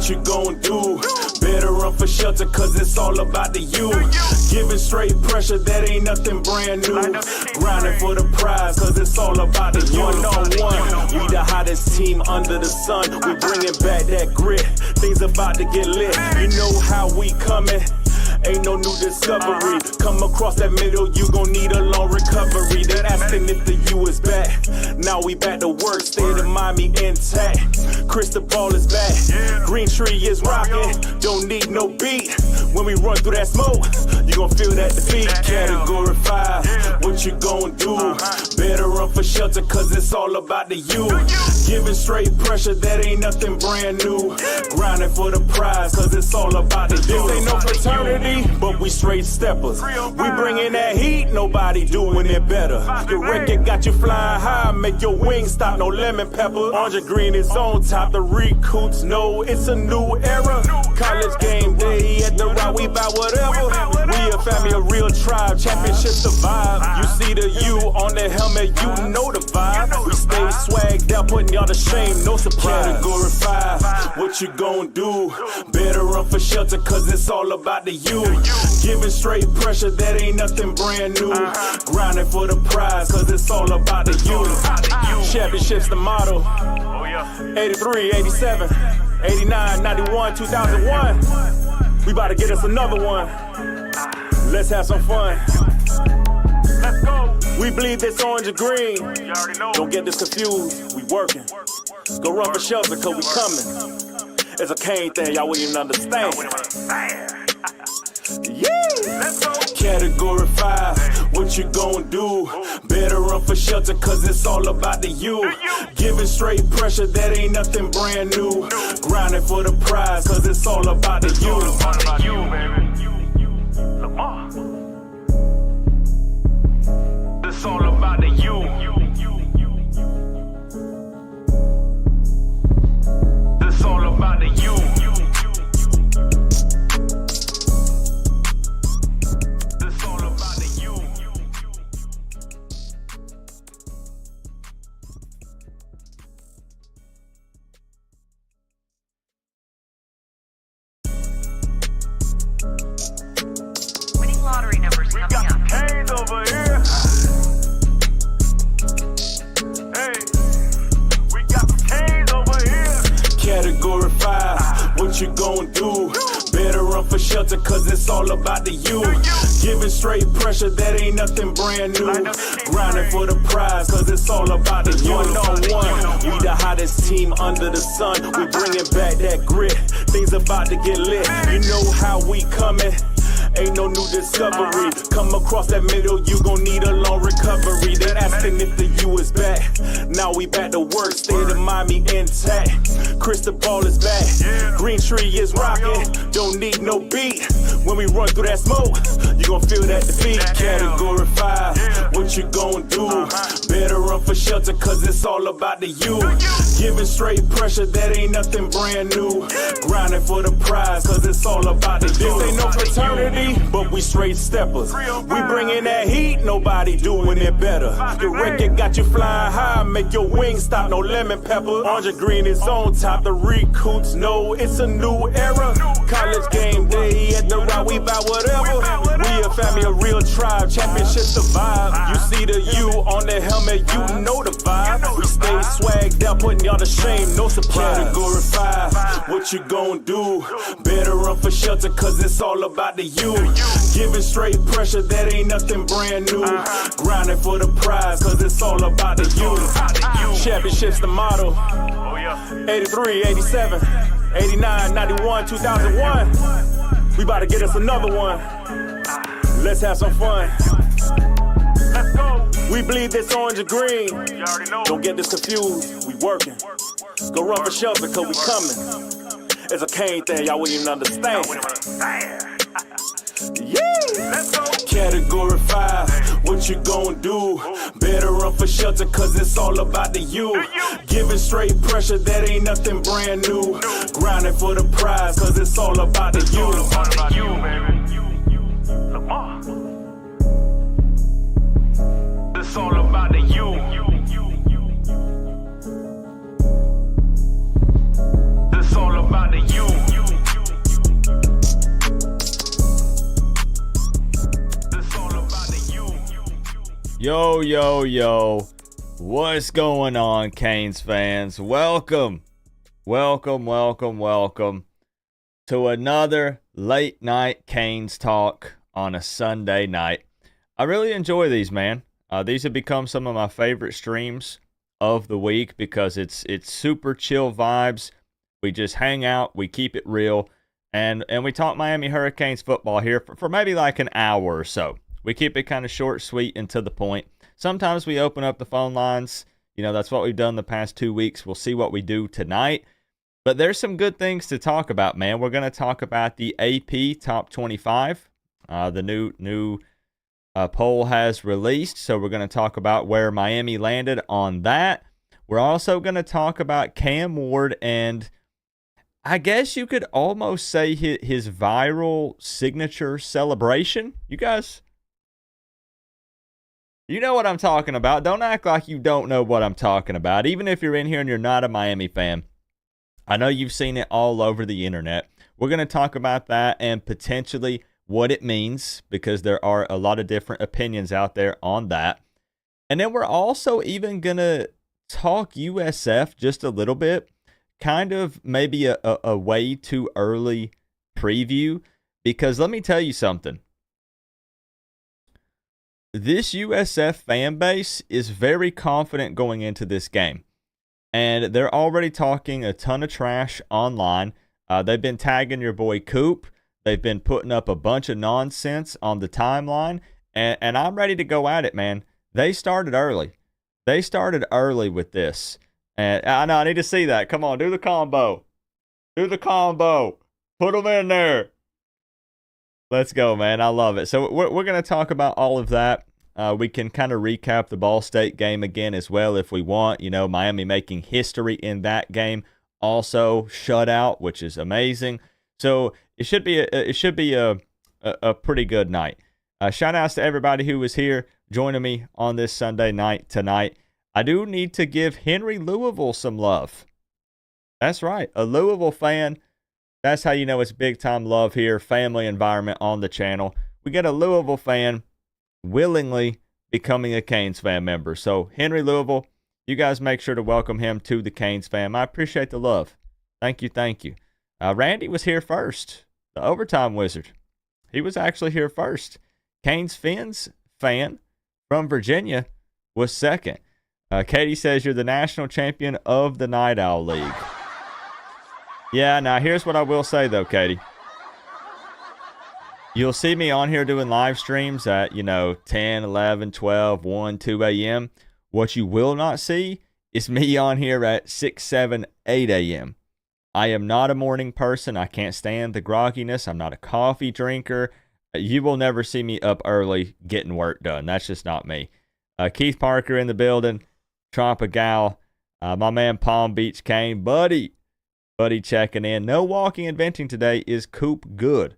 What you gon' do? Better run for shelter, cause it's all about the you. Giving straight pressure, that ain't nothing brand new. Grinding for the prize, cause it's all about the you. One-on-one, we the hottest team under the sun. We bringing back that grit, things about to get lit. You know how we coming. Ain't no new discovery. Come across that middle, you gon' need a long recovery. They asking if the U is back. Now we back to work, state of Miami intact. Crystal ball is back. Green tree is rocking. Don't need no beat. When we run through that smoke, you gon' feel that defeat. Category 5, what you gon' do? Better run for shelter, cause it's all about the you. Giving straight pressure, that ain't nothing brand new. Grinding for the prize, cause it's all about the you. This ain't no fraternity, but we straight steppers. We bringing that heat, nobody doing it better. Your record got you flying high, make your wings stop, no lemon pepper. Orange and green is on top, the recruits know it's a new era. College game day at the rock, we bout whatever. We a family, a real tribe, championship the vibe. You see the U on the helmet, you know the vibe. We stay swagged out, putting y'all to shame, no surprise. Category 5, what you gon' do? Better run for shelter, cause it's all about the you. Giving straight pressure, that ain't nothing brand new. Grinding for the prize, cause it's all about the you. Championship's the motto. 83, 87, 89, 91, 2001. We about to get us another one. Let's have some fun. Let's go. We bleed this orange and green. Don't get this confused. We working. Go run for shelter, cause we coming. It's a cane thing, y'all wouldn't even understand. Category 5, what you gon' do? Better run for shelter, cause it's all about the you. Giving straight pressure, that ain't nothing brand new. Grinding for the prize, cause it's all about the you. It's all about the you. It's all about the you. Lottery numbers coming up. CANES over here. Hey, we got CANES over here. Category 5, what you gon' do? Better run for shelter, cause it's all about the you. Giving straight pressure, that ain't nothing brand new. Grinding for the prize, cause it's all about the you. One-on-one, we the hottest team under the sun. We bringing back that grit, things about to get lit. You know how we coming. Ain't no new discovery. Come across that middle, you gon' need a long recovery. They asking if the U is back. Now we back to work, state of Miami intact. Crystal ball is back. Green tree is rocking. Don't need no beat. When we run through that smoke, you gon' feel that defeat. Category 5, what you gon' do? Better run for shelter, cause it's all about the you. Giving straight pressure, that ain't nothing brand new. Grinding for the prize, cause it's all about the you. This ain't no fraternity, but we straight steppers. We bringing that heat, nobody doing it better. Your record got you flying high, make your wings stop, no lemon pepper. Orange and green is on top, the recruits know it's a new era. College game day at the rock, we bout whatever. We a family, a real tribe, championship the vibe. You see the U on the helmet, you know the vibe. We stay swagged out, putting y'all to shame, no surprise. Category 5, what you gon' do? Better run for shelter, cause it's all about the you. Giving straight pressure, that ain't nothing brand new. Grinding for the prize, cause it's all about the you. Championship's the motto. 83, 87, 89, 91, 2001. We about to get us another one. Let's have some fun. Let's go. We bleed this orange and green. Don't get this confused. We working. Go run for shelter, cause we coming. It's a cane thing, y'all wouldn't even understand. Category 5, what you gon' do? Better run for shelter, cause it's all about the you. Giving straight pressure, that ain't nothing brand new. Grinding for the prize, cause it's all about the you. It's all about the you. It's all about the you. Yo, yo, yo. What's going on, Canes fans? Welcome to another late night Canes talk on a Sunday night. I really enjoy these, man. These have become some of my favorite streams of the week because it's super chill vibes. We just hang out, we keep it real, and we talk Miami Hurricanes football here for maybe like an hour or so. We keep it kind of short, sweet, and to the point. Sometimes we open up the phone lines. You know, that's what we've done the past 2 weeks. We'll see what we do tonight. But there's some good things to talk about, man. We're going to talk about the AP Top 25. The new poll has released, so we're going to talk about where Miami landed on that. We're also going to talk about Cam Ward and I guess you could almost say his viral signature celebration. You guys, you know what I'm talking about. Don't act like you don't know what I'm talking about. Even if you're in here and you're not a Miami fan, I know you've seen it all over the internet. We're going to talk about that and potentially what it means because there are a lot of different opinions out there on that. And then we're also even going to talk USF just a little bit, kind of maybe a way too early preview, because let me tell you something. This USF fan base is very confident going into this game. And they're already talking a ton of trash online. They've been tagging your boy Coop. They've been putting up a bunch of nonsense on the timeline. And I'm ready to go at it, man. They started early. They started early with this. And I know I need to see that. Come on, do the combo. Do the combo. Put them in there. Let's go, man. I love it. So we're going to talk about all of that. We can kind of recap the Ball State game again as well if we want. You know, Miami making history in that game. Also, shutout, which is amazing. So it should be a pretty good night. Shout outs to everybody who was here joining me on this Sunday night tonight. I do need to give Henry Louisville some love. That's right, a Louisville fan. That's how you know it's big time love here, family environment on the channel. We get a Louisville fan willingly becoming a Canes fan member. So Henry Louisville, you guys make sure to welcome him to the Canes fam. I appreciate the love. Thank you. Randy was here first, the overtime wizard. He was actually here first. Canes Fins fan from Virginia was second. Katie says you're the national champion of the Night Owl League. Yeah, now here's what I will say, though, Katie. You'll see me on here doing live streams at, 10, 11, 12, 1, 2 a.m. What you will not see is me on here at 6, 7, 8 a.m. I am not a morning person. I can't stand the grogginess. I'm not a coffee drinker. You will never see me up early getting work done. That's just not me. Keith Parker in the building. Trompa Gal. My man Palm Beach Kane. Buddy checking in. No walking and venting today. Is Coop good?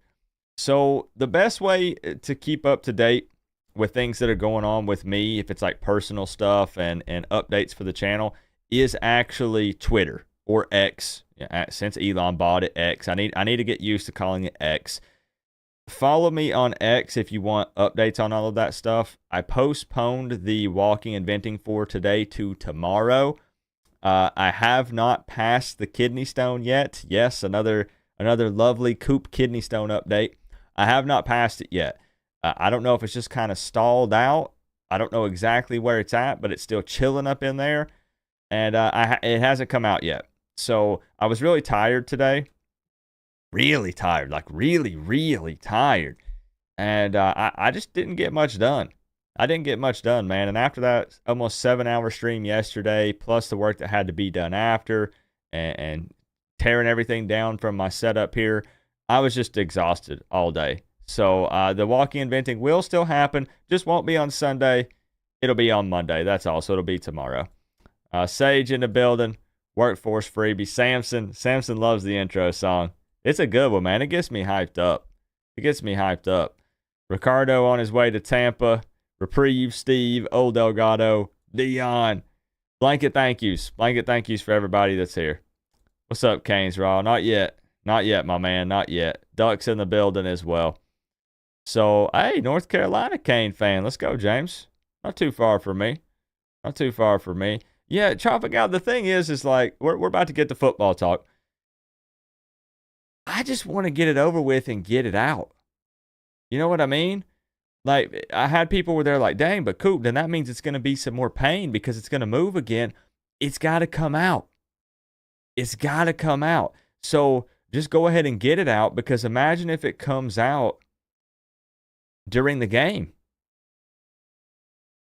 So the best way to keep up to date with things that are going on with me, if it's like personal stuff and updates for the channel, is actually Twitter or X. Since Elon bought it, X. I need to get used to calling it X. Follow me on X if you want updates on all of that stuff. I postponed the walking and venting for today to tomorrow. I have not passed the kidney stone yet. Yes, another lovely Coop kidney stone update. I have not passed it yet. I don't know if it's just kind of stalled out. I don't know exactly where it's at, but it's still chilling up in there. And it hasn't come out yet. So I was really tired today. Really tired. Like really, really tired. And I just didn't get much done. I didn't get much done, man. And after that almost 7-hour stream yesterday, plus the work that had to be done after, and tearing everything down from my setup here, I was just exhausted all day. So the walking and venting will still happen. Just won't be on Sunday. It'll be on Monday. That's all. So it'll be tomorrow. Sage in the building. Workforce freebie. Samson loves the intro song. It's a good one, man. It gets me hyped up. Ricardo on his way to Tampa. Reprieve, Steve, Old Delgado, Dion. Blanket thank yous for everybody that's here. What's up, Canes Raw? Not yet, my man, not yet. Ducks in the building as well. So, hey, North Carolina Cane fan. Let's go, James. Not too far from me. Not too far from me. Yeah, chopping out. The thing is like, we're about to get to football talk. I just want to get it over with and get it out. You know what I mean? Like, I had people where they're like, dang, but Coop, then that means it's going to be some more pain because it's going to move again. It's got to come out. It's got to come out. So just go ahead and get it out, because imagine if it comes out during the game.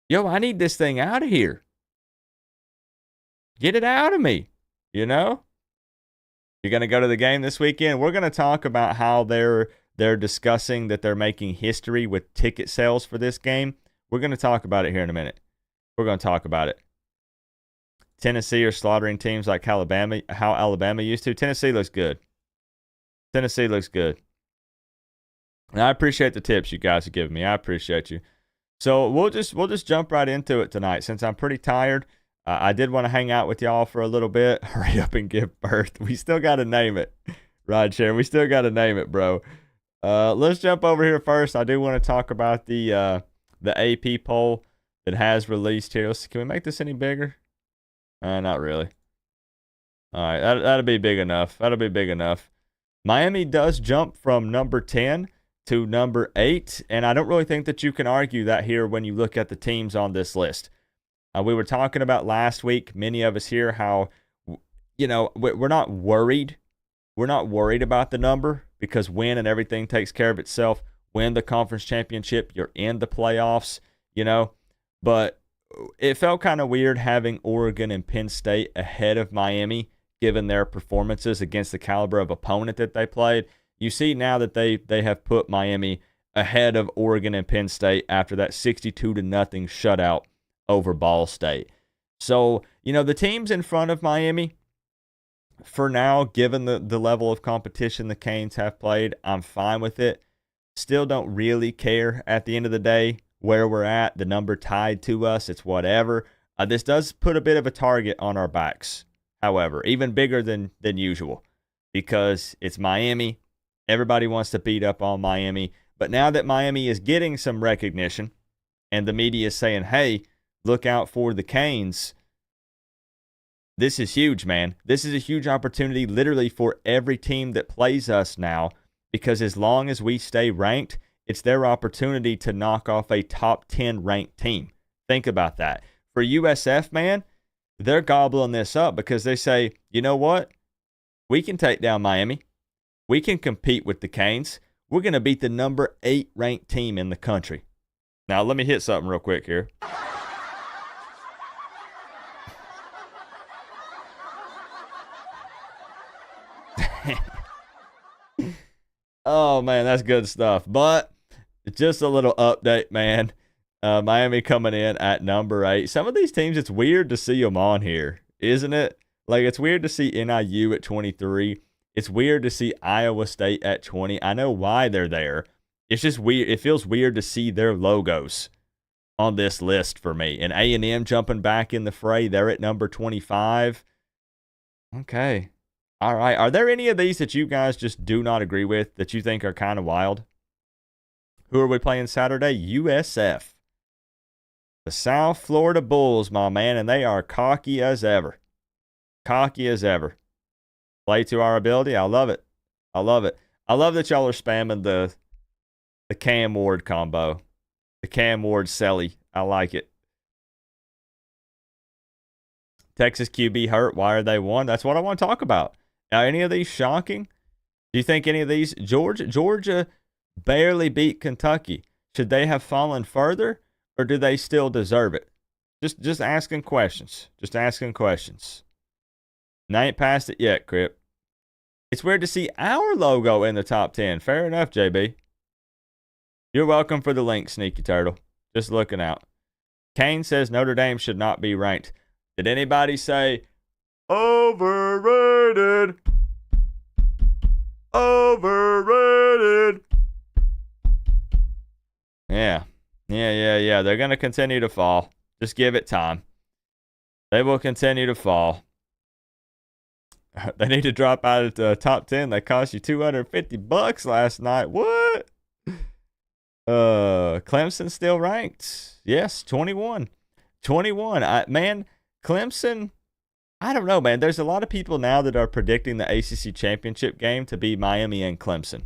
Yo, I need this thing out of here. Get it out of me, you know? You're going to go to the game this weekend? We're going to talk about how they're discussing that they're making history with ticket sales for this game. We're going to talk about it here in a minute. We're going to talk about it. Tennessee are slaughtering teams like how Alabama used to. Tennessee looks good. Tennessee looks good. And I appreciate the tips you guys are giving me. I appreciate you. So we'll just jump right into it tonight. Since I'm pretty tired, I did want to hang out with y'all for a little bit. Hurry up and give birth. We still got to name it, Rideshare. We still got to name it, bro. Let's jump over here first. I do want to talk about the AP poll that has released here. Can we make this any bigger? Not really. All right, that'll be big enough. That'll be big enough. Miami does jump from number 10 to number 8, and I don't really think that you can argue that here when you look at the teams on this list. We were talking about last week, many of us here, how, you know, we're not worried. We're not worried about the number because win and everything takes care of itself. Win the conference championship, you're in the playoffs, you know. But it felt kind of weird having Oregon and Penn State ahead of Miami, given their performances against the caliber of opponent that they played. You see now that they have put Miami ahead of Oregon and Penn State after that 62-0 shutout over Ball State. So, you know, the teams in front of Miami, for now, given the level of competition the Canes have played, I'm fine with it. Still don't really care at the end of the day where we're at. The number tied to us, it's whatever. This does put a bit of a target on our backs, however, even bigger than usual, because it's Miami. Everybody wants to beat up on Miami. But now that Miami is getting some recognition and the media is saying, hey, look out for the Canes, this is huge, man. This is a huge opportunity literally for every team that plays us now, because as long as we stay ranked, it's their opportunity to knock off a top 10 ranked team. Think about that. For USF, man, they're gobbling this up because they say, you know what? We can take down Miami. We can compete with the Canes. We're going to beat the number 8 ranked team in the country. Now, let me hit something real quick here. Oh, man, that's good stuff. But just a little update, man. Miami coming in at number 8. Some of these teams, it's weird to see them on here, isn't it? Like, it's weird to see NIU at 23. It's weird to see Iowa State at 20. I know why they're there. It's just weird. It feels weird to see their logos on this list for me. And A&M jumping back in the fray. They're at number 25. Okay. All right. Are there any of these that you guys just do not agree with, that you think are kind of wild? Who are we playing Saturday? USF. The South Florida Bulls, my man, and they are cocky as ever. Cocky as ever. Play to our ability. I love it. I love it. I love that y'all are spamming the Cam Ward combo. The Cam Ward Selly. I like it. Texas QB hurt. Why are they 1? That's what I want to talk about. Are any of these shocking? Do you think any of these? Georgia barely beat Kentucky. Should they have fallen further, or do they still deserve it? Just asking questions. Just asking questions. And I ain't passed it yet, Crip. It's weird to see our logo in the top 10. Fair enough, JB. You're welcome for the link, Sneaky Turtle. Just looking out. Kane says Notre Dame should not be ranked. Did anybody say overrated? Overrated. Yeah. They're going to continue to fall. Just give it time. They will continue to fall. They need to drop out of the top 10. They cost you $250 last night. What? Clemson still ranked. Yes, 21. 21. Man, Clemson, I don't know, man. There's a lot of people now that are predicting the ACC championship game to be Miami and Clemson.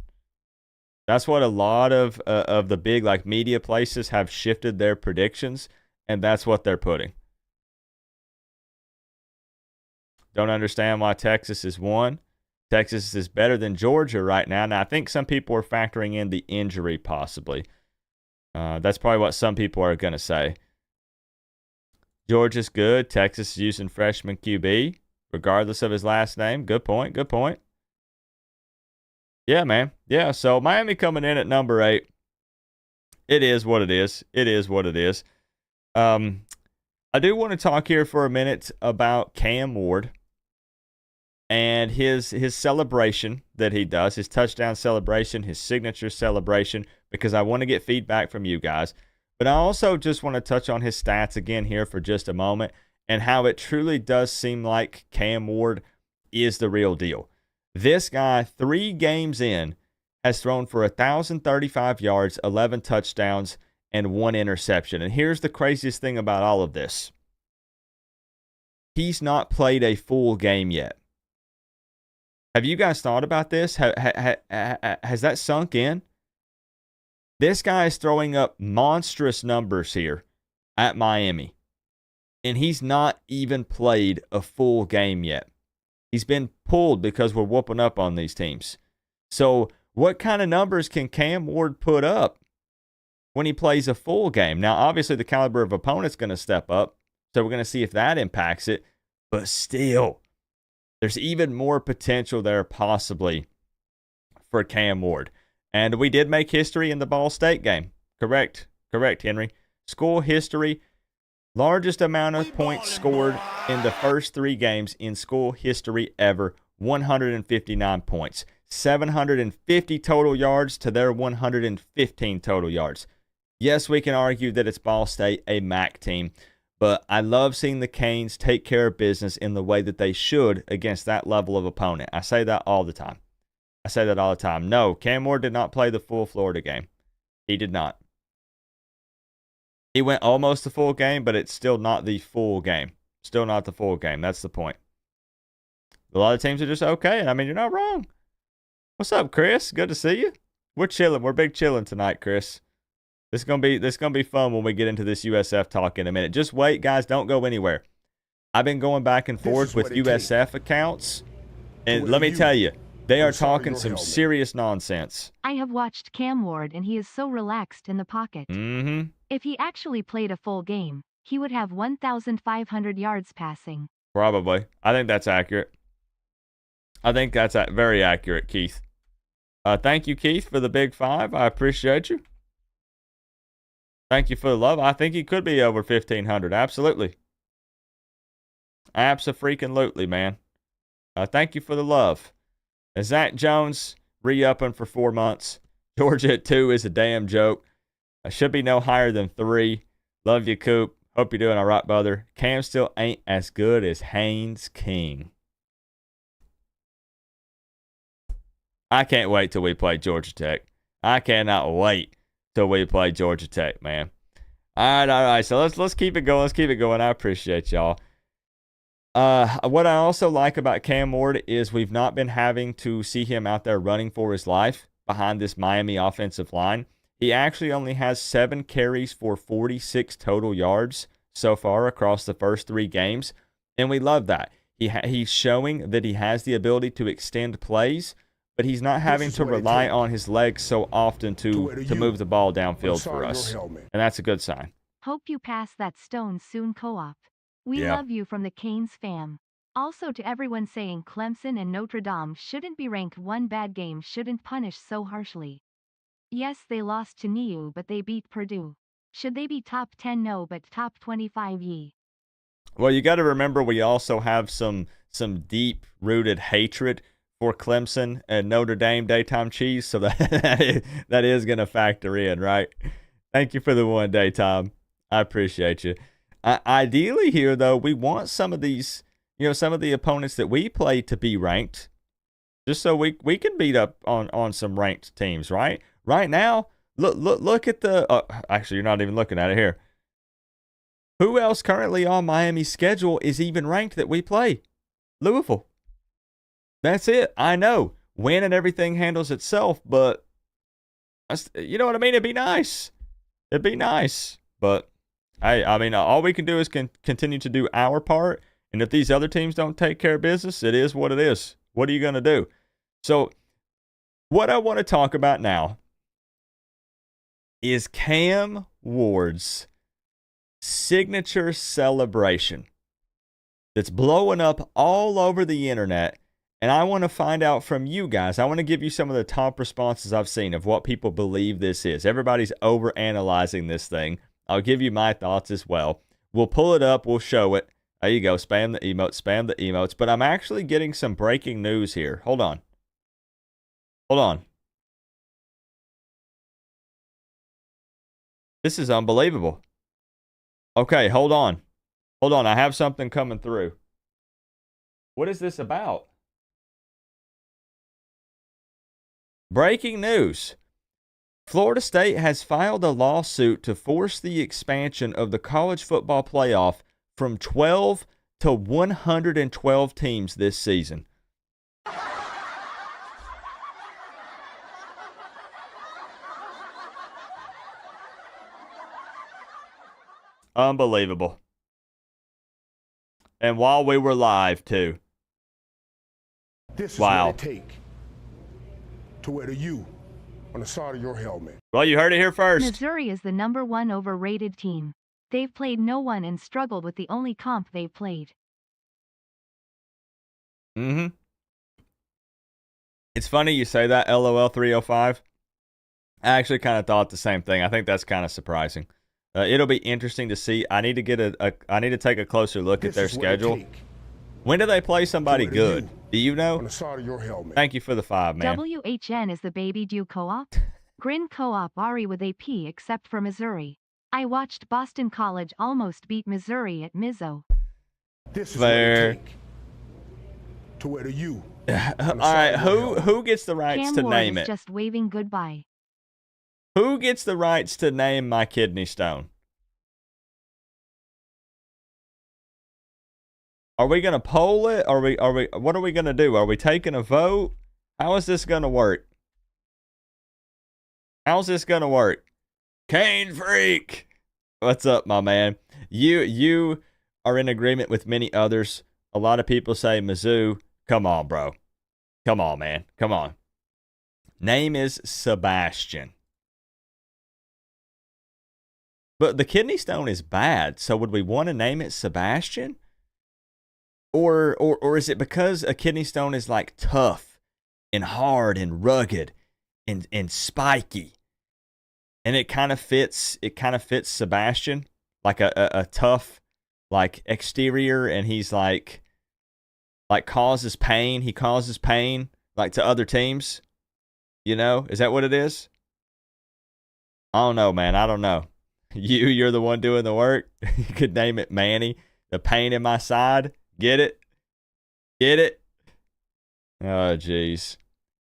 That's what a lot of the big like media places have shifted their predictions, and that's what they're putting. Don't understand why Texas is 1. Texas is better than Georgia right now. Now, I think some people are factoring in the injury possibly. That's probably what some people are going to say. Georgia's good. Texas is using freshman QB, regardless of his last name. Good point. Good point. Yeah, man. Yeah, so Miami coming in at number 8. It is what it is. It is what it is. I do want to talk here for a minute about Cam Ward and his celebration that he does, his touchdown celebration, his signature celebration, because I want to get feedback from you guys. But I also just want to touch on his stats again here for just a moment and how it truly does seem like Cam Ward is the real deal. This guy, 3 games in, has thrown for 1,035 yards, 11 touchdowns, and 1 interception. And here's the craziest thing about all of this. He's not played a full game yet. Have you guys thought about this? Has that sunk in? This guy is throwing up monstrous numbers here at Miami, and he's not even played a full game yet. He's been pulled because we're whooping up on these teams. So what kind of numbers can Cam Ward put up when he plays a full game? Now, obviously, the caliber of opponent's going to step up, so we're going to see if that impacts it. But still, there's even more potential there possibly for Cam Ward. And we did make history in the Ball State game. Correct, Henry. School history, largest amount of points scored in the first 3 games in school history ever, 159 points. 750 total yards to their 115 total yards. Yes, we can argue that it's Ball State, a MAC team, but I love seeing the Canes take care of business in the way that they should against that level of opponent. I say that all the time. No, Cam Ward did not play the full Florida game. He did not. He went almost the full game, but it's still not the full game. Still not the full game. That's the point. A lot of teams are just okay, and I mean, you're not wrong. What's up, Chris? Good to see you. We're chilling. We're big chilling tonight, Chris. This is gonna be fun when we get into this USF talk in a minute. Just wait, guys. Don't go anywhere. I've been going back and forth with USF accounts, and let me tell you, they are talking some serious nonsense. I have watched Cam Ward, and he is so relaxed in the pocket. Mm-hmm. If he actually played a full game, he would have 1,500 yards passing. Probably. I think that's accurate. I think that's very accurate, Keith. Thank you, Keith, for the big 5. I appreciate you. Thank you for the love. I think he could be over 1,500. Absolutely. Abso-freaking-lutely, man. Thank you for the love. Zach Jones, re-upping for 4 months. Georgia at 2 is a damn joke. Should be no higher than 3. Love you, Coop. Hope you're doing all right, brother. Cam still ain't as good as Haynes King. I can't wait till we play Georgia Tech. I cannot wait till we play Georgia Tech, man. All right. So let's keep it going. I appreciate y'all. What I also like about Cam Ward is we've not been having to see him out there running for his life behind this Miami offensive line. He actually only has 7 carries for 46 total yards so far across the first 3 games, and we love that. He's showing that he has the ability to extend plays, but he's not having to rely on his legs so often to move the ball downfield for us, and that's a good sign. Hope you pass that stone soon, Co-op. We love you from the Canes fam. Also to everyone saying Clemson and Notre Dame shouldn't be ranked, one bad game shouldn't punish so harshly. Yes, they lost to NEU, but they beat Purdue. Should they be top 10? No, but top 25 ye. Well, you got to remember we also have some deep-rooted hatred for Clemson and Notre Dame daytime cheese, so that is going to factor in, right? Thank you for the 1 day, Tom. I appreciate you. Ideally here, though, we want some of these, some of the opponents that we play to be ranked, just so we can beat up on some ranked teams, right? Right now, Look at the. Actually, you're not even looking at it here. Who else currently on Miami's schedule is even ranked that we play? Louisville. That's it. I know. Win and everything handles itself, but you know what I mean? It'd be nice. It'd be nice. But I mean, all we can do is continue to do our part. And if these other teams don't take care of business, it is what it is. What are you going to do? So what I want to talk about now is Cam Ward's signature celebration that's blowing up all over the internet. And I want to find out from you guys. I want to give you some of the top responses I've seen of what people believe this is. Everybody's overanalyzing this thing. I'll give you my thoughts as well. We'll pull it up. We'll show it. There you go. Spam the emotes. Spam the emotes. But I'm actually getting some breaking news here. Hold on. Hold on. This is unbelievable. Okay, hold on. Hold on. I have something coming through. What is this about? Breaking news. Florida State has filed a lawsuit to force the expansion of the college football playoff from 12 to 112 teams this season. Unbelievable. And while we were live, too. This is wow. what it take to wear the U on the side of your helmet. Well, you heard it here first. Missouri is the #1 overrated team. They've played no one and struggled with the only comp they've played. Mm-hmm. It's funny you say that, LOL 305. I actually kind of thought the same thing. I think that's kind of surprising. It'll be interesting to see. I need to get I need to take a closer look at their schedule. When do they play somebody good? Do you know? On the side of your helmet. Thank you for the 5, man. WHN is the baby Dew Co-op. Grin Co-op Ari with AP except for Missouri. I watched Boston College almost beat Missouri at Mizzo. This is what it take to wear the U. All right, who gets the rights Cam to Ward name is it? just waving goodbye. Who gets the rights to name my kidney stone? Are we going to poll it? What are we going to do? Are we taking a vote? How is this going to work? How's this going to work? Cane Freak. What's up, my man? You are in agreement with many others. A lot of people say Mizzou. Come on, bro. Come on, man. Come on. Name is Sebastian. But the kidney stone is bad, so would we want to name it Sebastian? Or is it because a kidney stone is like tough and hard and rugged and spiky, and it kind of fits Sebastian, like a tough like exterior, and he's like causes pain. He causes pain like to other teams. You know, is that what it is? I don't know, man. I don't know. You're the one doing the work. You could name it Manny. The pain in my side. Get it? Get it? Oh, jeez.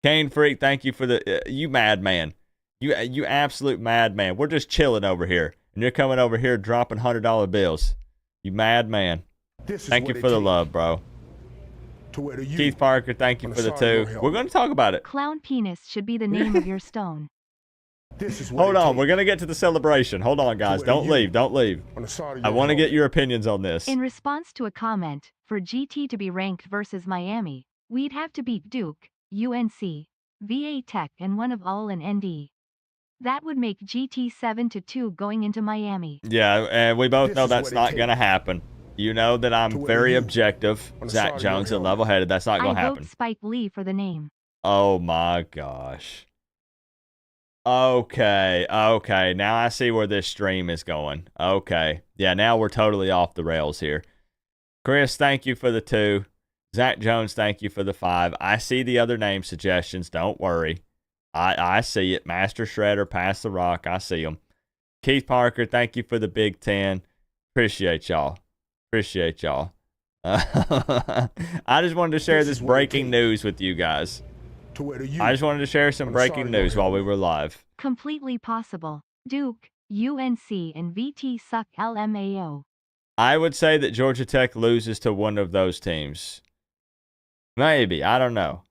Cane Freak, thank you for the... you madman. You absolute madman. We're just chilling over here. And you're coming over here dropping $100 bills. You madman. Thank you for the love, bro. Keith Parker, thank you for the 2. We're going to talk about it. Clown penis should be the name of your stone. Hold on, we're going to get to the celebration. Hold on, guys. Don't leave. Don't leave. I want to get your opinions on this. In response to a comment, for GT to be ranked versus Miami, we'd have to beat Duke, UNC, VA Tech, and one of all in ND. That would make GT 7-2 going into Miami. Yeah, and we both know that's not going to happen. You know that I'm very objective. Zach Jones and level-headed. That's not going to happen. I vote Spike Lee for the name. Oh, my gosh. Okay. Now I see where this stream is going. Okay. Yeah, now we're totally off the rails here. Chris, thank you for the 2. Zach Jones, thank you for the 5. I see the other name suggestions. Don't worry. I see it. Master Shredder, Pass the Rock. I see them. Keith Parker, thank you for the Big 10. Appreciate y'all. I just wanted to share this breaking news with you guys. to where you I just wanted to share some on the side breaking of your news while we helmet. were live. Completely possible. Duke, UNC, and VT suck LMAO. I would say that Georgia Tech loses to one of those teams. Maybe. I don't know.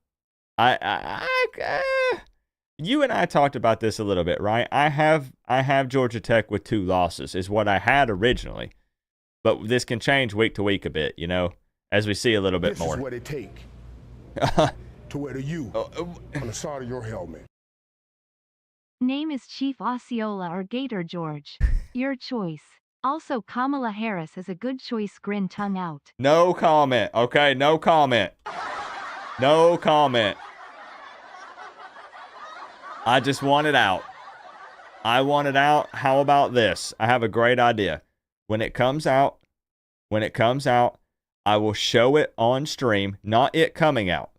You and I talked about this a little bit, right? I have Georgia Tech with 2 losses, is what I had originally. But this can change week to week a bit, you know, as we see a little bit This more. is what it take to wear the U on the side of your helmet. Name is Chief Osceola or Gator George. Your choice. Also, Kamala Harris is a good choice. Grin tongue out. No comment, okay? No comment. No comment. I just want it out. I want it out. How about this? I have a great idea. When it comes out, I will show it on stream, not it coming out.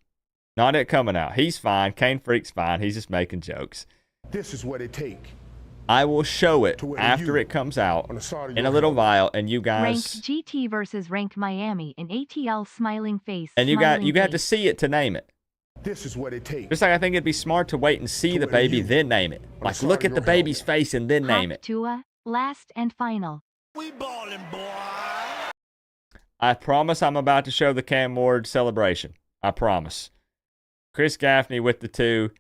Not it coming out. He's fine. Cane Freak's fine. He's just making jokes. This is what it take I will show it to wear after you it comes out on the side of in your a little helmet. vial, and you Rank guys GT versus Rank Miami in ATL smiling face. and you smiling got to face. see it to name it. This is what it take Just like I think it'd be smart to wait and see To the wear baby, you then name it. on the Like, side look of at the your baby's helmet. face and then name Hop it. Tua, last and final. I promise I'm about to show the Cam Ward celebration. I promise. Chris Gaffney with the 2.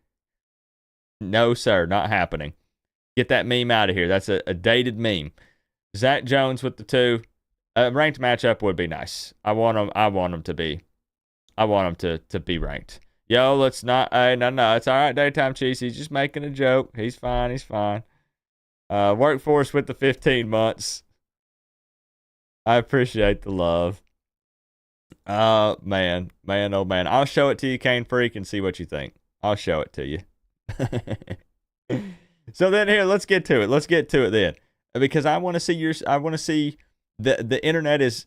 No, sir, not happening. Get that meme out of here. That's a dated meme. Zach Jones with the 2. A ranked matchup would be nice. I want them to be ranked. Yo, let's not. Hey, no. It's all right, Daytime Cheese. He's just making a joke. He's fine. Workforce with the 15 months. I appreciate the love. Oh, man. I'll show it to you, Cane Freak, and see what you think. I'll show it to you. So then here, let's get to it then. Because I want to see the internet is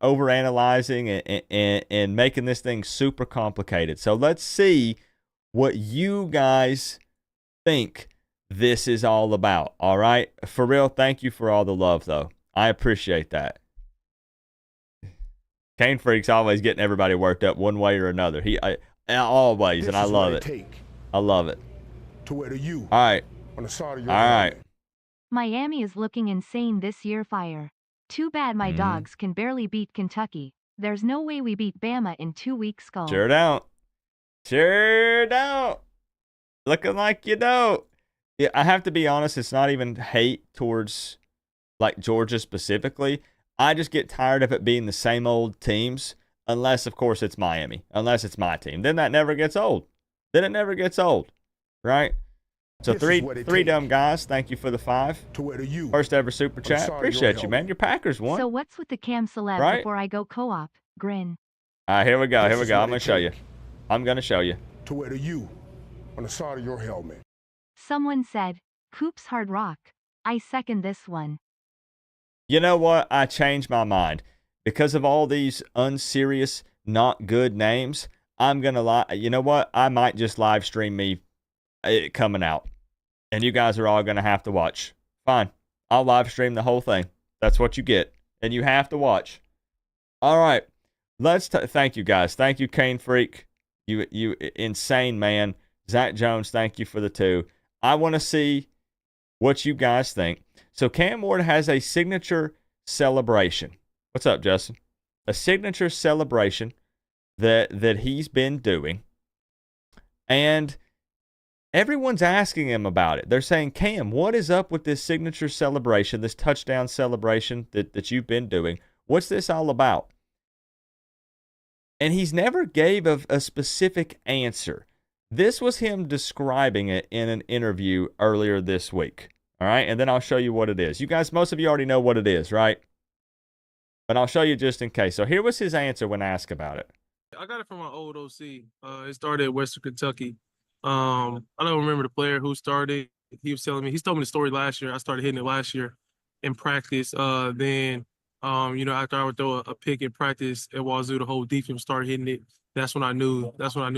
overanalyzing and making this thing super complicated. So let's see what you guys think this is all about. All right? For real, thank you for all the love, though. I appreciate that. Cane Freak's always getting everybody worked up one way or another. Always, This and I is love what it. take I love it. to wear the U All right. on the side of your All right. helmet. Miami is looking insane this year. Fire. Too bad my dogs can barely beat Kentucky. There's no way we beat Bama in 2 weeks. Skull. Sure don't. Looking like you don't. Yeah, I have to be honest, it's not even hate towards like Georgia specifically. I just get tired of it being the same old teams, unless of course it's Miami, unless it's my team. Then that never gets old. Right? So This is what three it take dumb guys, thank you for the 5. to wear the U First ever super the chat. side of your Appreciate you, helmet. man. Your Packers won. So what's with the cam celeb Right? before I go co-op? Grin. All right, here we go. This is what I'm going it to show you. take I'm going to show you. to wear the U on the side of your helmet. Someone said, Coop's hard rock. I second this one. You know what? I changed my mind. Because of all these unserious, not good names, I'm going to lie. You know what? I might just live stream me it coming out. And you guys are all going to have to watch. Fine. I'll live stream the whole thing. That's what you get. And you have to watch. All right. Thank you, guys. Thank you, Cane Freak. You insane man. Zach Jones, thank you for the 2. I want to see what you guys think. So Cam Ward has a signature celebration. What's up, Justin? A signature celebration that he's been doing. And everyone's asking him about it. They're saying, Cam, what is up with this signature celebration, this touchdown celebration that you've been doing? What's this all about? And he's never gave a specific answer. This was him describing it in an interview earlier this week. All right, and then I'll show you what it is. You guys, most of you already know what it is, right? But I'll show you just in case. So here was his answer when asked about it. I got it from my old OC. It started at Western Kentucky. I don't remember the player who started. He's told me the story last year. I started hitting it last year in practice. Then after I would throw a pick in practice at Wazoo, the whole defense started hitting it. That's when I knew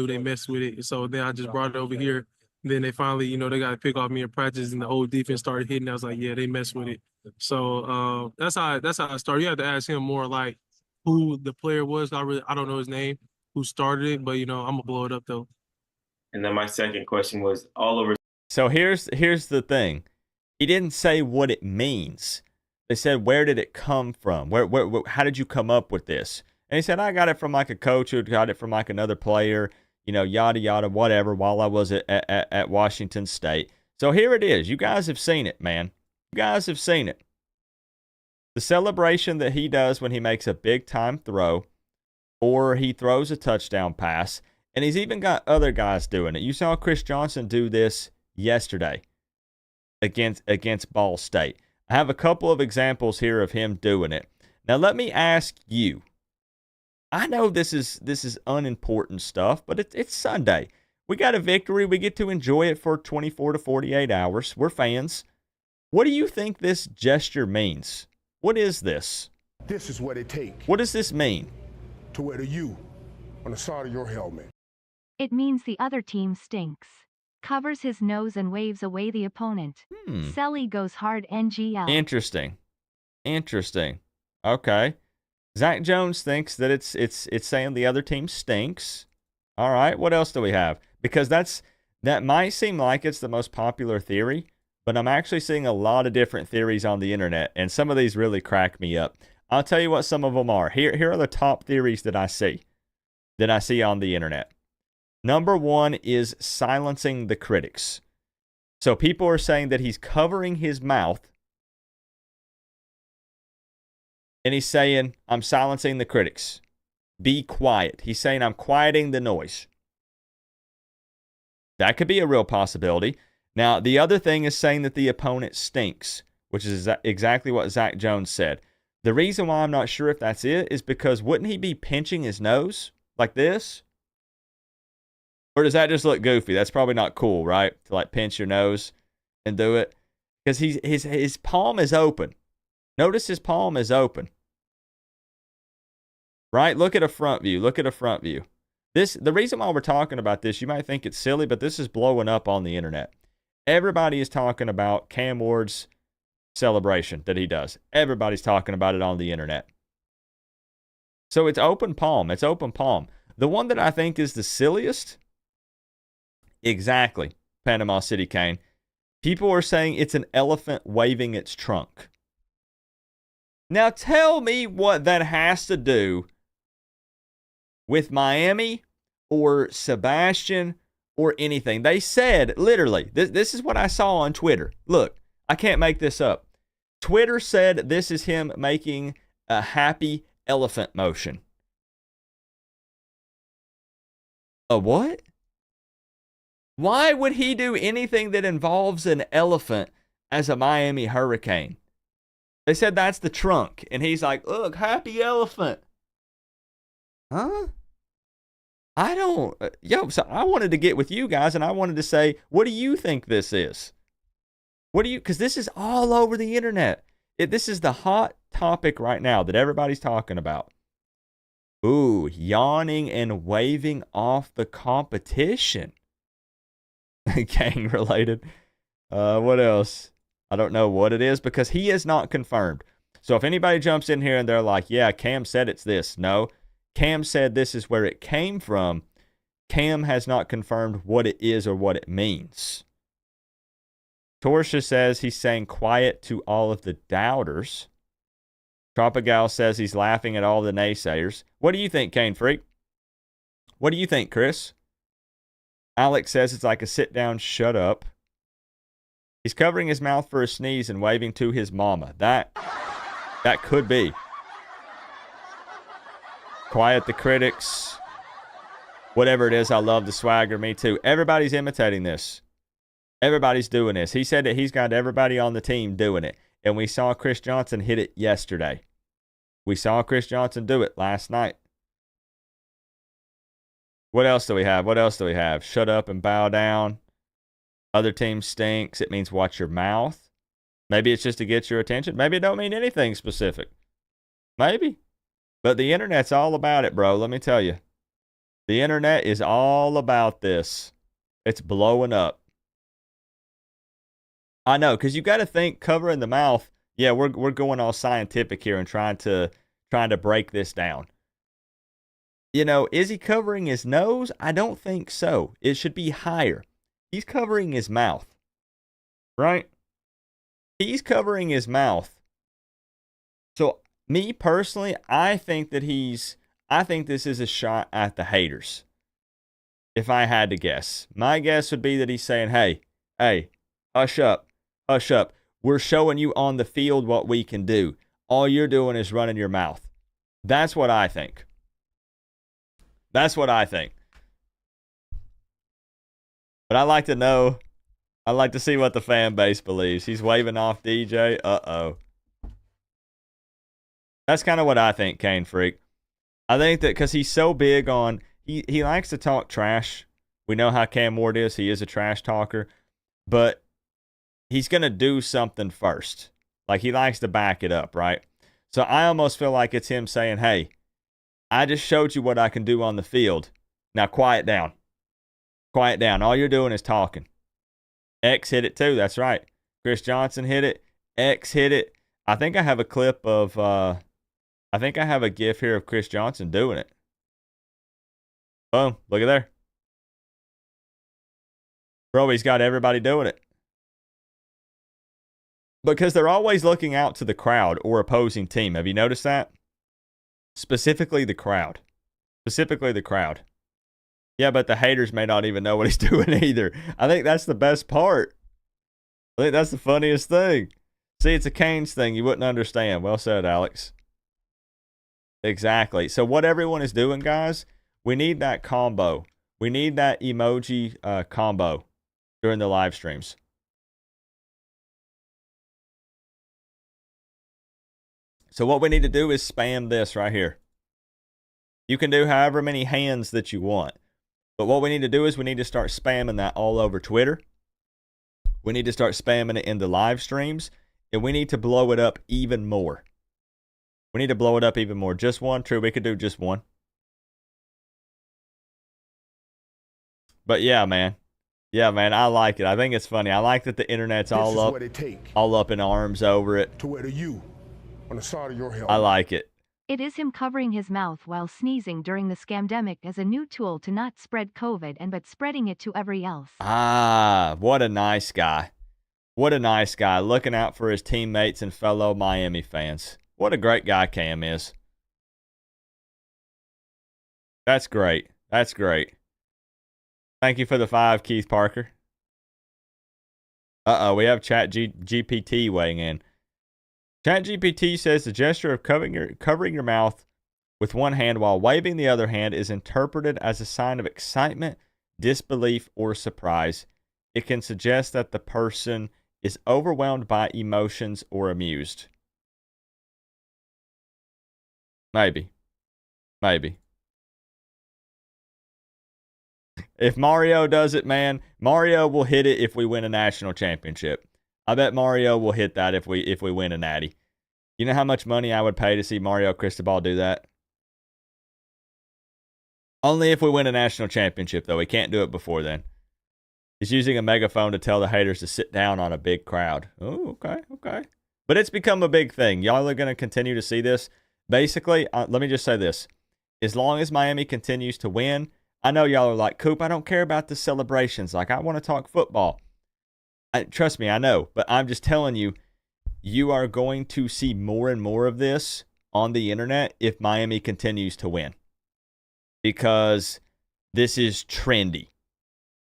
they messed with it. So then I just brought it over here. Then they finally, they got to pick off me in practice, and the whole defense started hitting. I was like, yeah, they messed with it. So that's how I started. You have to ask him more like who the player was. I don't know his name, who started it, but I'm gonna blow it up though. And then my second question was all over. So here's the thing. He didn't say what it means. They said, where did it come from? Where how did you come up with this? And he said, I got it from like a coach who got it from like another player, you know, yada, yada, whatever, while I was at Washington State. So here it is. You guys have seen it, man. You guys have seen it. The celebration that he does when he makes a big-time throw or he throws a touchdown pass, and he's even got other guys doing it. You saw Chris Johnson do this yesterday against Ball State. I have a couple of examples here of him doing it. Now, let me ask you. I know this is unimportant stuff, but it's Sunday. We got a victory. We get to enjoy it for 24 to 48 hours. We're fans. What do you think this gesture means? What is this? This is what it takes What does this mean? to wear the U on the side of your helmet. It means the other team stinks. Covers his nose and waves away the opponent. Selly goes hard NGL. Interesting. Okay. Zach Jones thinks that it's saying the other team stinks. All right. What else do we have? Because that might seem like it's the most popular theory, but I'm actually seeing a lot of different theories on the internet, and some of these really crack me up. I'll tell you what some of them are. Here are the top theories that I see on the internet. Number one is silencing the critics. So people are saying that he's covering his mouth and he's saying, I'm silencing the critics. Be quiet. He's saying, I'm quieting the noise. That could be a real possibility. Now, the other thing is saying that the opponent stinks, which is exactly what Zach Jones said. The reason why I'm not sure if that's it is because wouldn't he be pinching his nose like this? Or does that just look goofy? That's probably not cool, right? To like pinch your nose and do it. Because his palm is open. Notice his palm is open. Right? Look at a front view. The reason why we're talking about this, you might think it's silly, but this is blowing up on the internet. Everybody is talking about Cam Ward's celebration that he does. Everybody's talking about it on the internet. So it's open palm. The one that I think is the silliest, exactly, Panama City Kane. People are saying it's an elephant waving its trunk. Now tell me what that has to do with Miami or Sebastian or anything. They said, literally, this is what I saw on Twitter. Look, I can't make this up. Twitter said this is him making a happy elephant motion. A what? Why would he do anything that involves an elephant as a Miami Hurricane? They said that's the trunk. And he's like, look, happy elephant. Huh? I don't. So I wanted to get with you guys and I wanted to say, what do you think this is? Because this is all over the internet. This is the hot topic right now that everybody's talking about. Ooh, yawning and waving off the competition. Gang related. What else? I don't know what it is because he is not confirmed. So if anybody jumps in here and they're like, yeah, Cam said it's this. No, Cam said this is where it came from. Cam has not confirmed what it is or what it means. Torsha says he's saying quiet to all of the doubters. Tropigal says he's laughing at all the naysayers. What do you think, Kane Freak? What do you think, Chris? Alex says it's like a sit down, shut up. He's covering his mouth for a sneeze and waving to his mama. That could be. Quiet the critics. Whatever it is, I love the swagger. Me too. Everybody's imitating this. Everybody's doing this. He said that he's got everybody on the team doing it. And we saw Chris Johnson hit it yesterday. We saw Chris Johnson do it last night. What else do we have? Shut up and bow down. Other team stinks. It means watch your mouth. Maybe it's just to get your attention. Maybe it don't mean anything specific. Maybe. But the internet's all about it, bro. Let me tell you. The internet is all about this. It's blowing up. I know, because you got to think covering the mouth. Yeah, we're going all scientific here and trying to break this down. Is he covering his nose? I don't think so. It should be higher. He's covering his mouth, right? He's covering his mouth. So, me personally, I think this is a shot at the haters. If I had to guess, my guess would be that he's saying, hey, hush up. We're showing you on the field what we can do. All you're doing is running your mouth. That's what I think. But I like to see what the fan base believes. He's waving off DJ. Uh-oh. That's kind of what I think, Kane Freak. I think that because he's so big on, he likes to talk trash. We know how Cam Ward is. He is a trash talker. But he's going to do something first. Like, he likes to back it up, right? So I almost feel like it's him saying, hey, I just showed you what I can do on the field. Now quiet down. All you're doing is talking. X hit it too. That's right. Chris Johnson hit it. X hit it. I think I have a clip of, I think I have a GIF here of Chris Johnson doing it. Boom. Look at there. Bro, he's got everybody doing it. Because they're always looking out to the crowd or opposing team. Have you noticed that? Specifically the crowd. Yeah, but the haters may not even know what he's doing either. I think that's the best part. I think that's the funniest thing. See, it's a Canes thing. You wouldn't understand. Well said, Alex. Exactly. So what everyone is doing, guys, we need that combo. We need that emoji combo during the live streams. So what we need to do is spam this right here. You can do however many hands that you want. But what we need to do is we need to start spamming that all over Twitter. We need to start spamming it in the live streams. And we need to blow it up even more. Just one? True, we could do just one. But yeah, man, I like it. I think it's funny. I like that the internet's all up in arms over it. To wear you on the side of your helmet. I like it. It is him covering his mouth while sneezing during the scamdemic as a new tool to not spread COVID but spreading it to every else. Ah, what a nice guy. Looking out for his teammates and fellow Miami fans. What a great guy Cam is. That's great. Thank you for the 5, Keith Parker. We have GPT weighing in. ChatGPT says the gesture of covering your mouth with one hand while waving the other hand is interpreted as a sign of excitement, disbelief, or surprise. It can suggest that the person is overwhelmed by emotions or amused. Maybe. If Mario does it, man, Mario will hit it if we win a national championship. I bet Mario will hit that if we win a natty. You know how much money I would pay to see Mario Cristobal do that? Only if we win a national championship, though. He can't do it before then. He's using a megaphone to tell the haters to sit down on a big crowd. Oh, okay. But it's become a big thing. Y'all are going to continue to see this. Basically, let me just say this. As long as Miami continues to win, I know y'all are like, Coop, I don't care about the celebrations. Like, I want to talk football. Trust me, I know. But I'm just telling you, you are going to see more and more of this on the internet if Miami continues to win. Because this is trendy.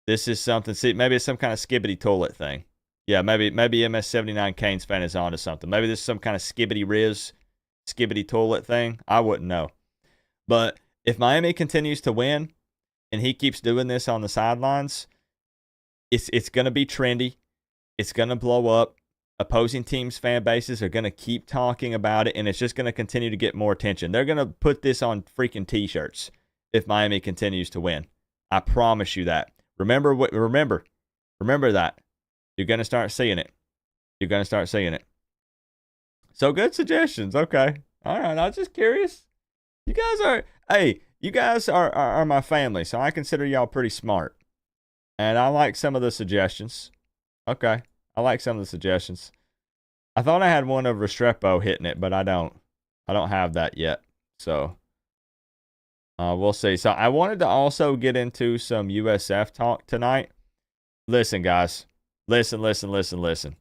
This is something, see, maybe it's some kind of skibbity toilet thing. Yeah, maybe MS79 Canes fan is onto something. Maybe this is some kind of skibbity riz, skibbity toilet thing. I wouldn't know. But if Miami continues to win and he keeps doing this on the sidelines, it's going to be trendy. It's going to blow up. Opposing teams' fan bases are going to keep talking about it, and it's just going to continue to get more attention. They're going to put this on freaking T-shirts if Miami continues to win. I promise you that. Remember that. You're going to start seeing it. So good suggestions. Okay. All right. I was just curious. You guys are my family, so I consider y'all pretty smart. And I like some of the suggestions. Okay. I like some of the suggestions. I thought I had one of Restrepo hitting it, but I don't have that yet. So, We'll see. So I wanted to also get into some USF talk tonight. Listen, guys. Listen.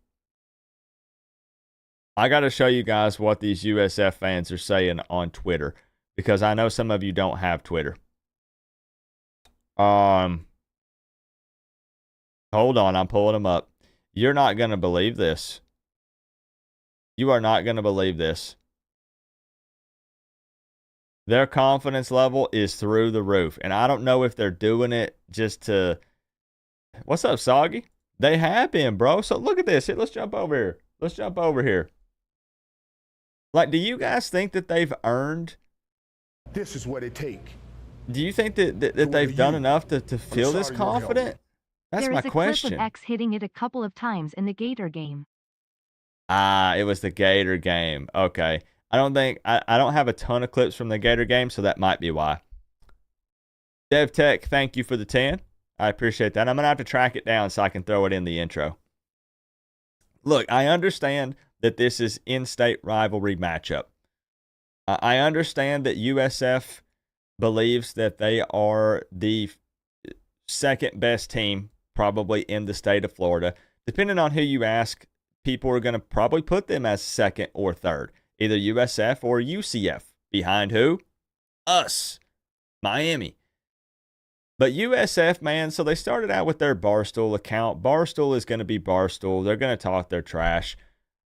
I got to show you guys what these USF fans are saying on Twitter, because I know some of you don't have Twitter. Hold on, I'm pulling them up. You're not going to believe this. You are not going to believe this. Their confidence level is through the roof. And I don't know if they're doing it just to... What's up, Soggy? They have been, bro. So look at this. Here, let's jump over here. Like, do you guys think that they've earned... This is what it takes. Do you think that they've done enough to feel this confident? That's my question. There is a clip of X hitting it a couple of times in the Gator game. It was the Gator game. Okay. I don't have a ton of clips from the Gator game, so that might be why. DevTech, thank you for the 10. I appreciate that. I'm going to have to track it down so I can throw it in the intro. Look, I understand that this is in-state rivalry matchup. I understand that USF believes that they are the second best team probably in the state of Florida. Depending on who you ask, people are going to probably put them as second or third, either USF or UCF. Behind who? Us, Miami. But USF, man, so they started out with their Barstool account. Barstool is going to be Barstool. They're going to talk their trash.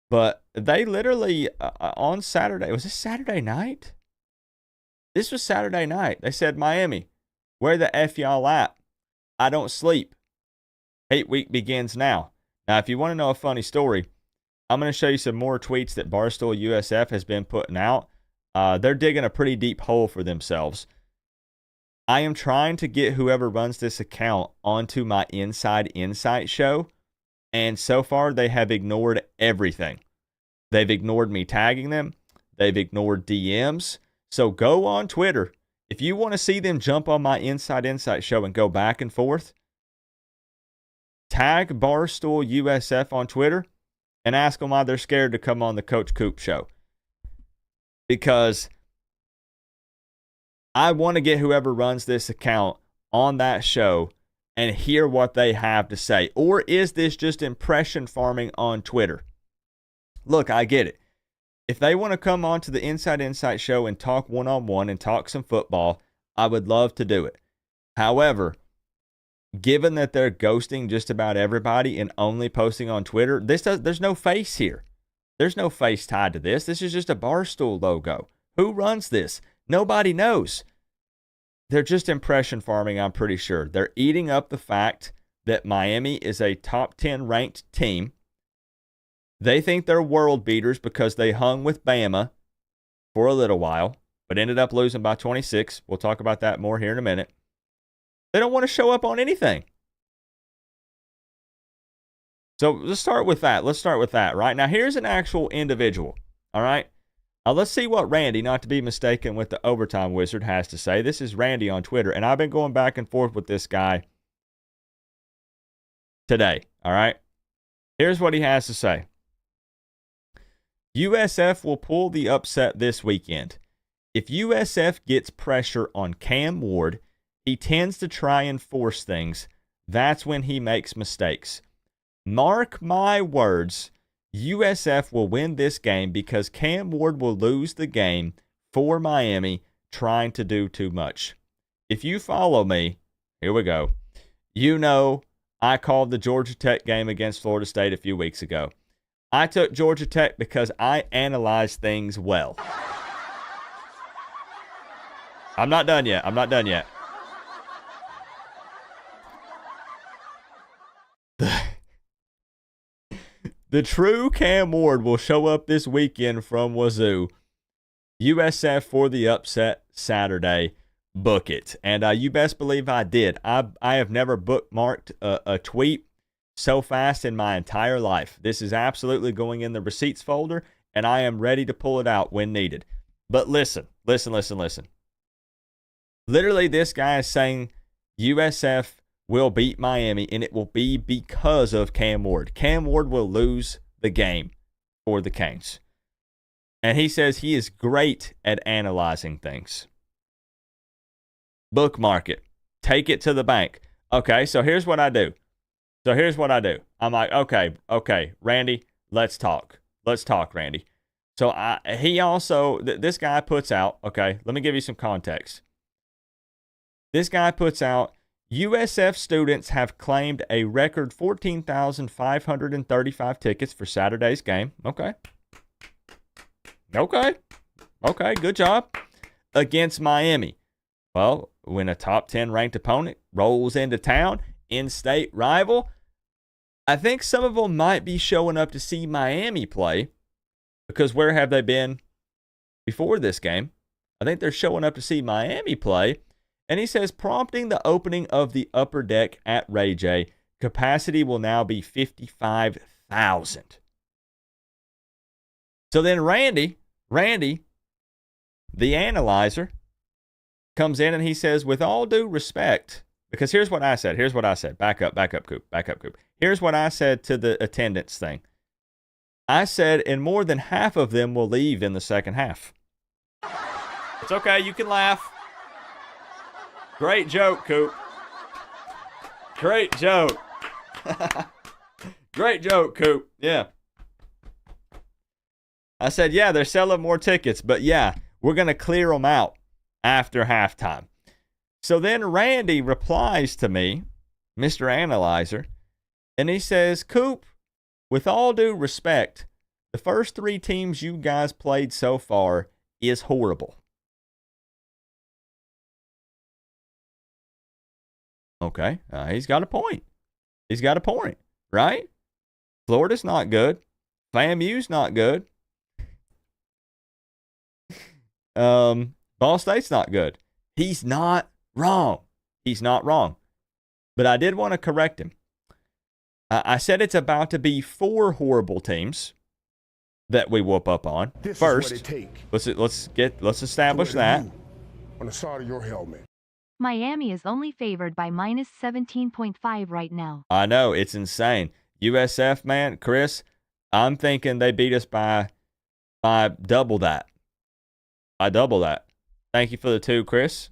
But they literally, on Saturday, was this Saturday night? This was Saturday night. They said, Miami, where the F y'all at? I don't sleep. Hate week begins now. Now, if you want to know a funny story, I'm going to show you some more tweets that Barstool USF has been putting out. They're digging a pretty deep hole for themselves. I am trying to get whoever runs this account onto my Inside Insight show, and so far they have ignored everything. They've ignored me tagging them. They've ignored DMs. So go on Twitter. If you want to see them jump on my Inside Insight show and go back and forth, tag Barstool USF on Twitter and ask them why they're scared to come on the Coach Coop show. Because I want to get whoever runs this account on that show and hear what they have to say. Or is this just impression farming on Twitter? Look, I get it. If they want to come on to the Inside Insight show and talk one-on-one and talk some football, I would love to do it. However, given that they're ghosting just about everybody and only posting on Twitter, there's no face here. There's no face tied to this. This is just a Barstool logo. Who runs this? Nobody knows. They're just impression farming, I'm pretty sure. They're eating up the fact that Miami is a top 10 ranked team. They think they're world beaters because they hung with Bama for a little while, but ended up losing by 26. We'll talk about that more here in a minute. They don't want to show up on anything. So let's start with that. Right now, here's an actual individual. All right. Let's see what Randy, not to be mistaken with the Overtime Wizard, has to say. This is Randy on Twitter, and I've been going back and forth with this guy today. All right. Here's what he has to say. USF will pull the upset this weekend. If USF gets pressure on Cam Ward, he tends to try and force things. That's when he makes mistakes. Mark my words, USF will win this game because Cam Ward will lose the game for Miami trying to do too much. If you follow me, here we go. You know I called the Georgia Tech game against Florida State a few weeks ago. I took Georgia Tech because I analyze things well. I'm not done yet. The true Cam Ward will show up this weekend from Wazoo. USF for the upset Saturday. Book it. And you best believe I did. I have never bookmarked a tweet so fast in my entire life. This is absolutely going in the receipts folder, and I am ready to pull it out when needed. But listen. Literally, this guy is saying USF will beat Miami, and it will be because of Cam Ward. Cam Ward will lose the game for the Canes. And he says he is great at analyzing things. bookmark it, take it to the bank. Okay, so here's what I do. I'm like, okay, Randy, let's talk. Let's talk, Randy. So he also, this guy puts out, okay, let me give you some context. This guy puts out, USF students have claimed a record 14,535 tickets for Saturday's game. Okay, good job. Against Miami. Well, when a top 10 ranked opponent rolls into town, in-state rival, I think some of them might be showing up to see Miami play, because where have they been before this game? I think they're showing up to see Miami play. And he says, prompting the opening of the upper deck at Ray J, capacity will now be 55,000. So then Randy, the analyzer, comes in and he says, with all due respect, because here's what I said. Back up, Coop. Here's what I said to the attendance thing. I said, and more than half of them will leave in the second half. It's okay. You can laugh. Great joke, Coop. Great joke. Great joke, Coop. Yeah. I said, yeah, they're selling more tickets, but yeah, we're going to clear them out after halftime. So then Randy replies to me, Mr. Analyzer, and he says, Coop, with all due respect, the first 3 teams you guys played so far is horrible. Okay, he's got a point. Right? Florida's not good. FAMU's not good. Ball State's not good. He's not wrong. But I did want to correct him. I said it's about to be 4 horrible teams that we whoop up on. This First, is what it take let's establish that. On the side of your helmet. Miami is only favored by minus 17.5 right now. I know, it's insane. USF, man, Chris, I'm thinking they beat us by double that. Thank you for the 2, Chris.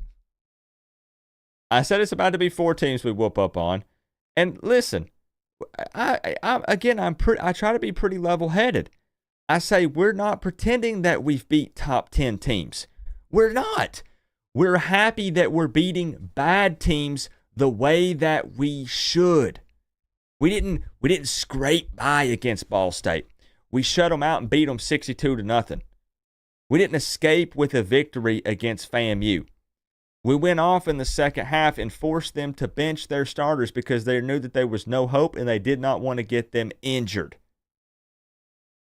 I said it's about to be 4 teams we whoop up on. And listen, I try to be pretty level-headed. I say we're not pretending that we've beat top 10 teams. We're not. We're happy that we're beating bad teams the way that we should. We didn't scrape by against Ball State. We shut them out and beat them 62-0. We didn't escape with a victory against FAMU. We went off in the second half and forced them to bench their starters because they knew that there was no hope and they did not want to get them injured.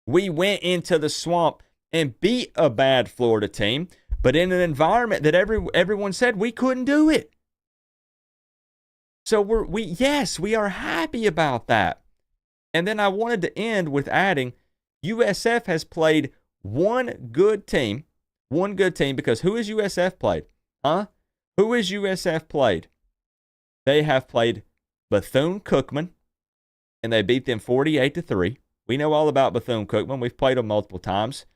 We went into the swamp and beat a bad Florida team, but in an environment that everyone said we couldn't do it. So we are happy about that. And then I wanted to end with adding USF has played one good team, because who has USF played? Who has USF played? They have played Bethune-Cookman, and they beat them 48-3. We know all about Bethune-Cookman. We've played them multiple times.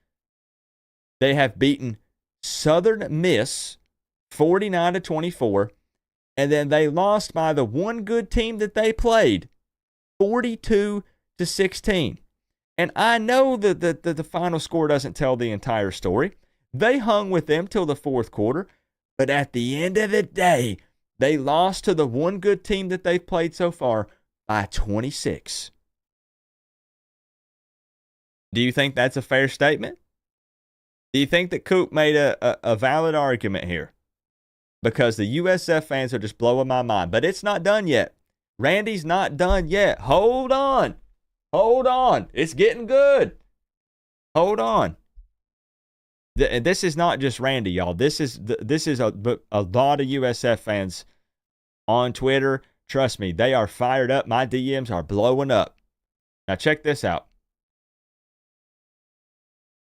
They have beaten Southern Miss 49-24, and then they lost by the one good team that they played 42-16. And I know that the final score doesn't tell the entire story. They hung with them till the fourth quarter, but at the end of the day, they lost to the one good team that they've played so far by 26. Do you think that's a fair statement? Do you think that Coop made a valid argument here? Because the USF fans are just blowing my mind. But it's not done yet. Randy's not done yet. Hold on. It's getting good. Hold on. This is not just Randy, y'all. This is a lot of USF fans on Twitter. Trust me, they are fired up. My DMs are blowing up. Now check this out.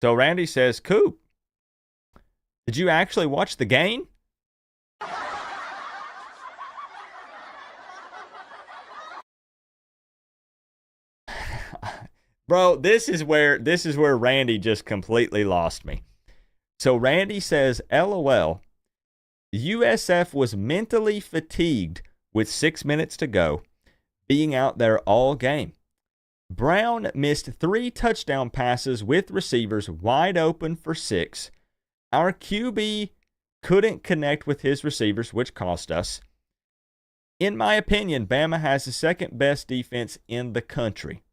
So Randy says, Coop, did you actually watch the game? Bro, this is where Randy just completely lost me. So Randy says, LOL, USF was mentally fatigued with 6 minutes to go, being out there all game. Brown missed 3 touchdown passes with receivers wide open for 6. Our QB couldn't connect with his receivers, which cost us. In my opinion, Bama has the second best defense in the country.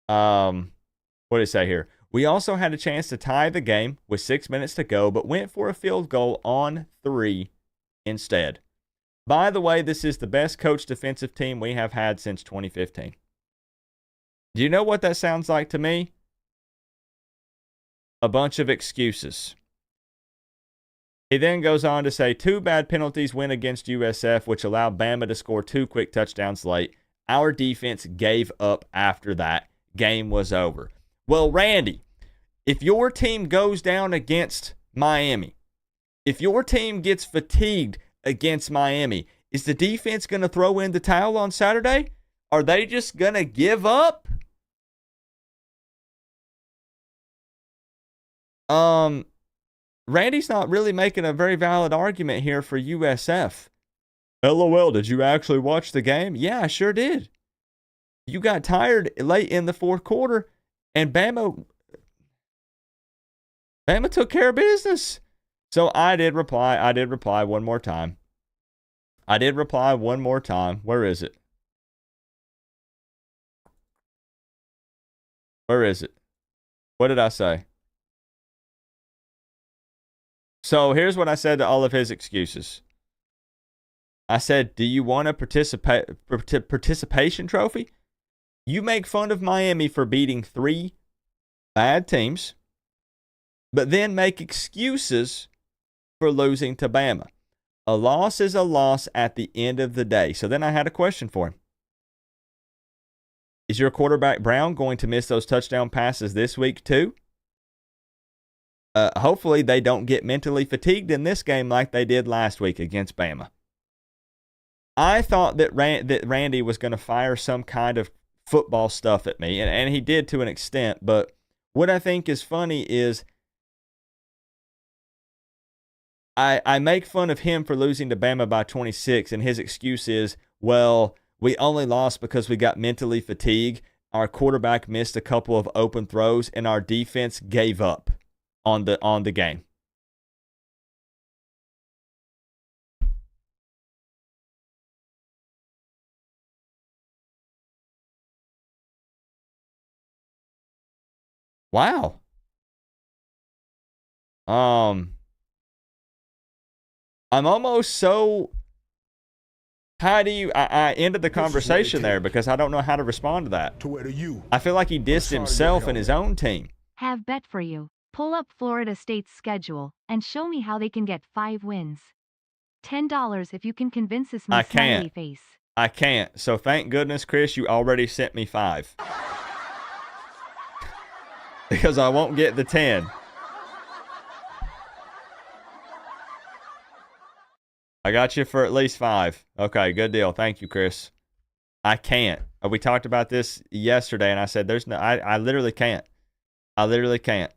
What did it say here? We also had a chance to tie the game with 6 minutes to go, but went for a field goal on 3 instead. By the way, this is the best coached defensive team we have had since 2015. Do you know what that sounds like to me? A bunch of excuses. He then goes on to say 2 bad penalties went against USF, which allowed Bama to score 2 quick touchdowns late. Our defense gave up after that. Game was over. Well, Randy, if your team goes down against Miami, if your team gets fatigued against Miami, is the defense going to throw in the towel on Saturday? Are they just going to give up? Randy's not really making a very valid argument here for USF. LOL, did you actually watch the game? Yeah, I sure did. You got tired late in the fourth quarter, and Bama took care of business. So I did reply one more time. Where is it? What did I say? So here's what I said to all of his excuses. I said, do you want a participation trophy? You make fun of Miami for beating 3 bad teams, but then make excuses for losing to Bama. A loss is a loss at the end of the day. So then I had a question for him. Is your quarterback Brown going to miss those touchdown passes this week too? Hopefully they don't get mentally fatigued in this game like they did last week against Bama. I thought that Randy was going to fire some kind of football stuff at me, and he did to an extent, but what I think is funny is I make fun of him for losing to Bama by 26, and his excuse is, well, we only lost because we got mentally fatigued. Our quarterback missed a couple of open throws, and our defense gave up on the game. Wow. I'm almost so. How do you? I ended the conversation there because I don't know how to respond to that. I feel like he dissed himself and his own team. Have bet for you. Pull up Florida State's schedule and show me how they can get 5 wins. $10 if you can convince this smiley face. I can't. So thank goodness, Chris, you already sent me 5. Because I won't get the 10. I got you for at least 5. Okay, good deal. Thank you, Chris. I can't. We talked about this yesterday, and I said there's no. I literally can't. I literally can't.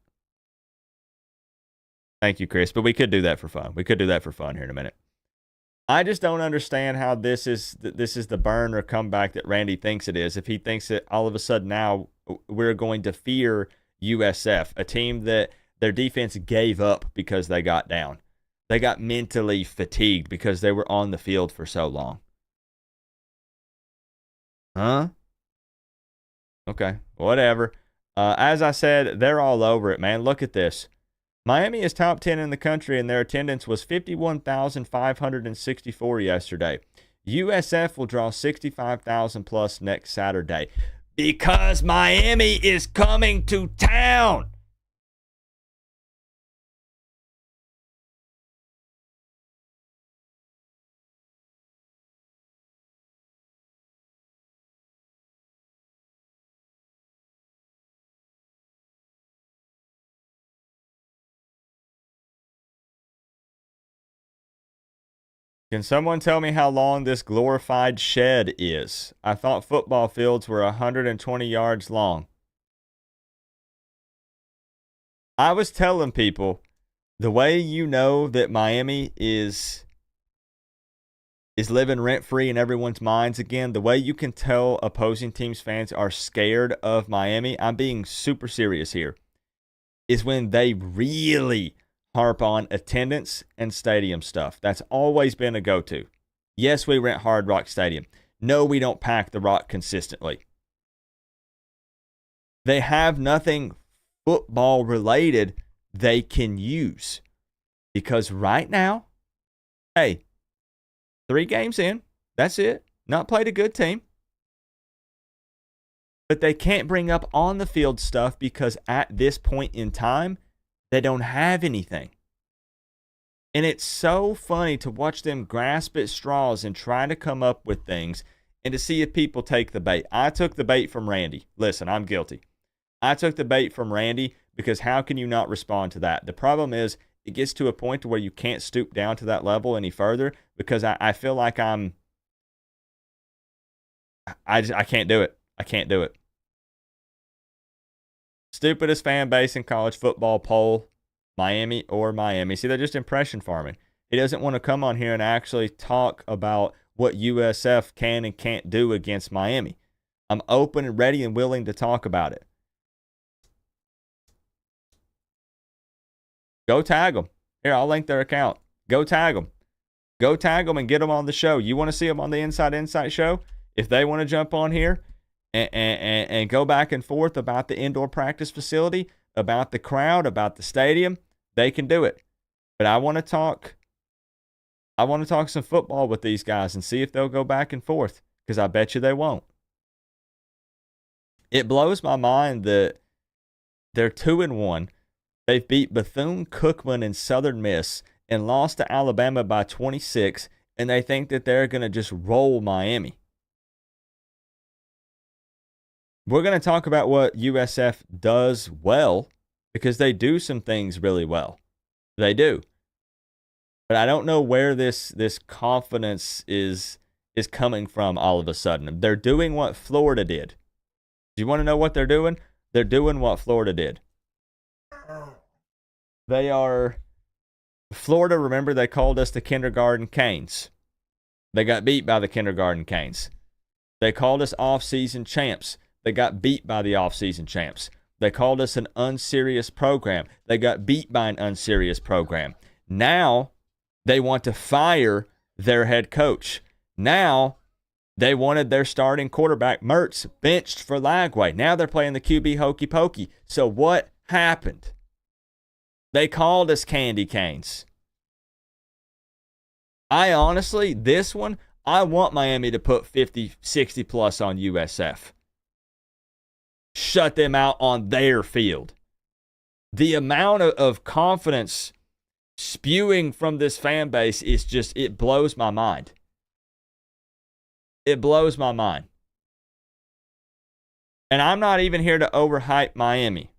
Thank you, Chris. But we could do that for fun. We could do that for fun here in a minute. I just don't understand how this is the burn or comeback that Randy thinks it is. If he thinks that all of a sudden now we're going to fear USF, a team that their defense gave up because they got down. They got mentally fatigued because they were on the field for so long. Huh? Okay, whatever. As I said, they're all over it, man. Look at this. Miami is top 10 in the country, and their attendance was 51,564 yesterday. USF will draw 65,000 plus next Saturday because Miami is coming to town. Can someone tell me how long this glorified shed is? I thought football fields were 120 yards long. I was telling people The way you know that Miami is living rent-free in everyone's minds again, the way you can tell opposing teams' fans are scared of Miami, I'm being super serious here, is when they really harp on attendance and stadium stuff. That's always been a go-to. Yes, we rent Hard Rock Stadium. No, we don't pack the Rock consistently. They have nothing football-related they can use. Because right now, hey, 3 games in, that's it. Not played a good team. But they can't bring up on the field stuff because at this point in time, they don't have anything. And it's so funny to watch them grasp at straws and try to come up with things and to see if people take the bait. I took the bait from Randy. Listen, I'm guilty. I took the bait from Randy because how can you not respond to that? The problem is it gets to a point to where you can't stoop down to that level any further because I feel like I can't do it. I can't do it. Stupidest fan base in college football poll, Miami or Miami. See, they're just impression farming. He doesn't want to come on here and actually talk about what USF can and can't do against Miami. I'm open and ready and willing to talk about it. Go tag them. Here, I'll link their account. Go tag them. Go tag them and get them on the show. You want to see them on the Inside Insight show? If they want to jump on here and go back and forth about the indoor practice facility, about the crowd, about the stadium, they can do it. But I want to talk some football with these guys and see if they'll go back and forth, because I bet you they won't. It blows my mind that they're 2-1. They've beat Bethune-Cookman and Southern Miss and lost to Alabama by 26, and they think that they're going to just roll Miami. We're going to talk about what USF does well, because they do some things really well. They do. But I don't know where this confidence is coming from all of a sudden. They're doing what Florida did. Do you want to know what they're doing? They're doing what Florida did. They are... Florida, remember, they called us the kindergarten Canes. They got beat by the kindergarten Canes. They called us off-season champs. They got beat by the off-season champs. They called us an unserious program. They got beat by an unserious program. Now, they want to fire their head coach. Now, they wanted their starting quarterback, Mertz, benched for Lagway. Now they're playing the QB hokey pokey. So what happened? They called us candy canes. I honestly, this one, I want Miami to put 50, 60 plus on USF. Shut them out on their field. The amount of confidence spewing from this fan base is just, it blows my mind. It blows my mind. And I'm not even here to overhype Miami.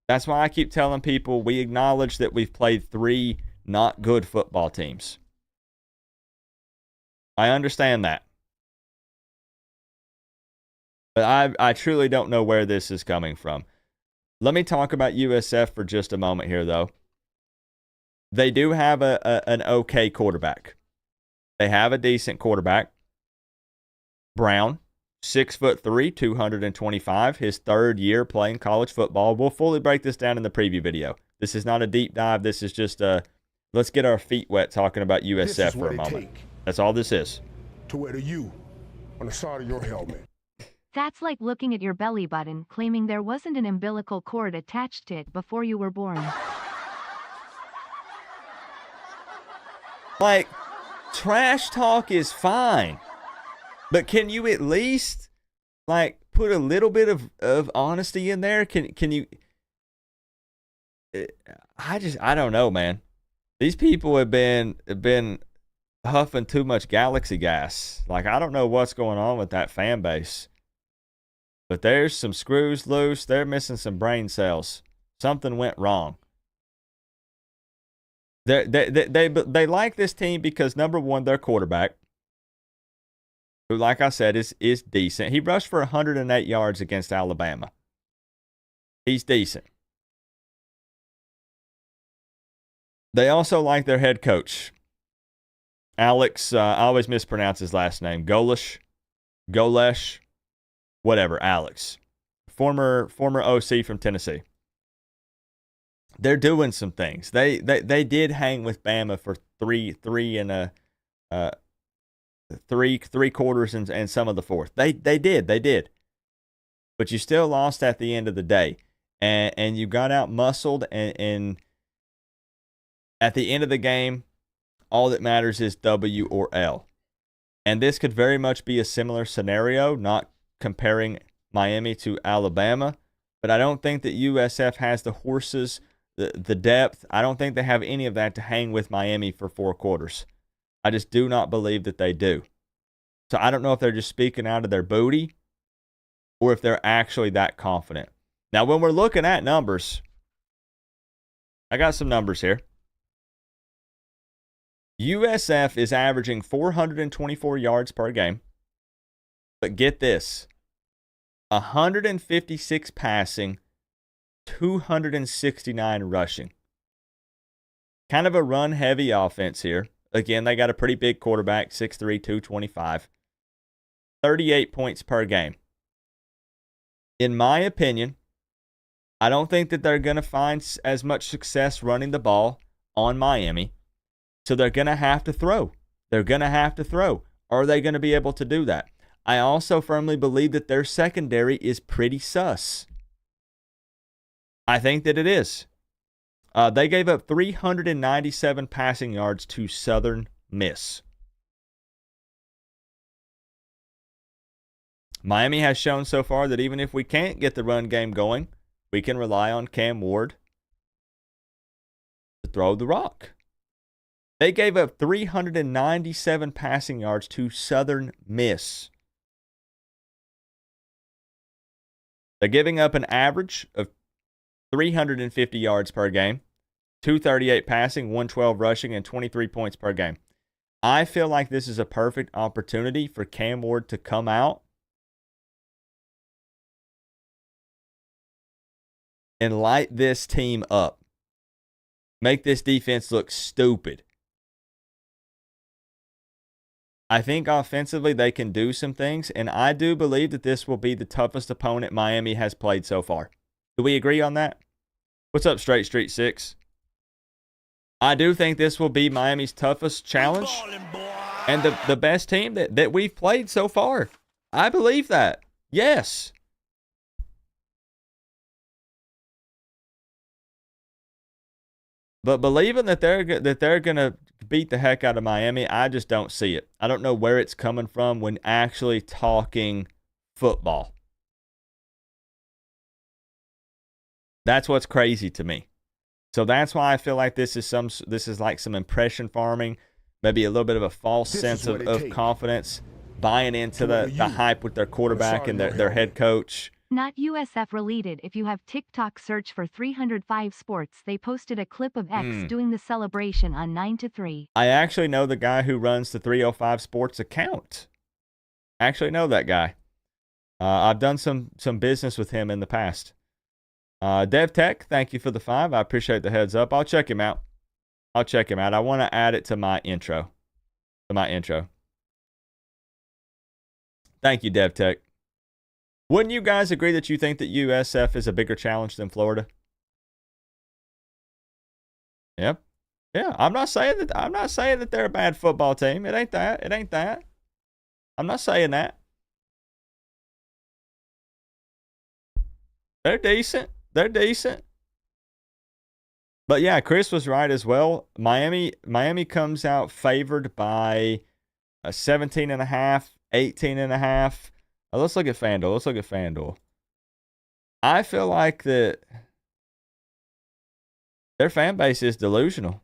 That's why I keep telling people we acknowledge that we've played 3 not good football teams. I understand that. But I truly don't know where this is coming from. Let me talk about USF for just a moment here, though. They do have an okay quarterback. They have a decent quarterback. Brown, 6'3", 225, his 3rd year playing college football. We'll fully break this down in the preview video. This is not a deep dive. This is just let's get our feet wet talking about USF for a moment. That's all this is. To wear the U on the side of your helmet. That's like looking at your belly button, claiming there wasn't an umbilical cord attached to it before you were born. Like, trash talk is fine. But can you at least, like, put a little bit of honesty in there? Can you... I don't know, man. These people have been huffing too much Galaxy gas. Like, I don't know what's going on with that fan base. But there's some screws loose. They're missing some brain cells. Something went wrong. They like this team because, number one, their quarterback, who, like I said, is decent. He rushed for 108 yards against Alabama. He's decent. They also like their head coach, Alex. I always mispronounce his last name. Golesh, whatever. Alex, former OC from Tennessee. They're doing some things. They did hang with Bama for three quarters and some of the fourth. They did. But you still lost at the end of the day, and you got out muscled. And at the end of the game, all that matters is W or L. And this could very much be a similar scenario, not comparing Miami to Alabama, but I don't think that USF has the horses, the depth. I don't think they have any of that to hang with Miami for 4 quarters. I just do not believe that they do. So I don't know if they're just speaking out of their booty or if they're actually that confident. Now, when we're looking at numbers, I got some numbers here. USF is averaging 424 yards per game. But get this, 156 passing, 269 rushing. Kind of a run-heavy offense here. Again, they got a pretty big quarterback, 6'3", 225. 38 points per game. In my opinion, I don't think that they're going to find as much success running the ball on Miami. So they're going to have to throw. Are they going to be able to do that? I also firmly believe that their secondary is pretty sus. I think that it is. They gave up 397 passing yards to Southern Miss. Miami has shown so far that even if we can't get the run game going, we can rely on Cam Ward to throw the rock. They gave up 397 passing yards to Southern Miss. They're giving up an average of 350 yards per game, 238 passing, 112 rushing, and 23 points per game. I feel like this is a perfect opportunity for Cam Ward to come out and light this team up. Make this defense look stupid. I think offensively they can do some things, and I do believe that this will be the toughest opponent Miami has played so far. Do we agree on that? What's up, Straight Street 6? I do think this will be Miami's toughest challenge and the best team that we've played so far. I believe that. Yes. But believing that they're going to beat the heck out of Miami, I just don't see it. I don't know where it's coming from when actually talking football. That's what's crazy to me. So that's why I feel like this is like some impression farming, maybe a little bit of a false sense of confidence, buying into the hype with their quarterback and their head coach. Not USF related. If you have TikTok, search for 305 Sports. They posted a clip of X doing the celebration on 9 to 3. I actually know the guy who runs the 305 Sports account. I actually know that guy. I've done some business with him in the past. DevTech, thank you for the 5. I appreciate the heads up. I'll check him out. I want to add it to my intro. Thank you, DevTech. Wouldn't you guys agree that you think that USF is a bigger challenge than Florida? Yep. Yeah, I'm not saying that they're a bad football team. It ain't that. I'm not saying that. They're decent. But yeah, Chris was right as well. Miami comes out favored by 17.5, 18.5. Let's look at FanDuel. I feel like that their fan base is delusional.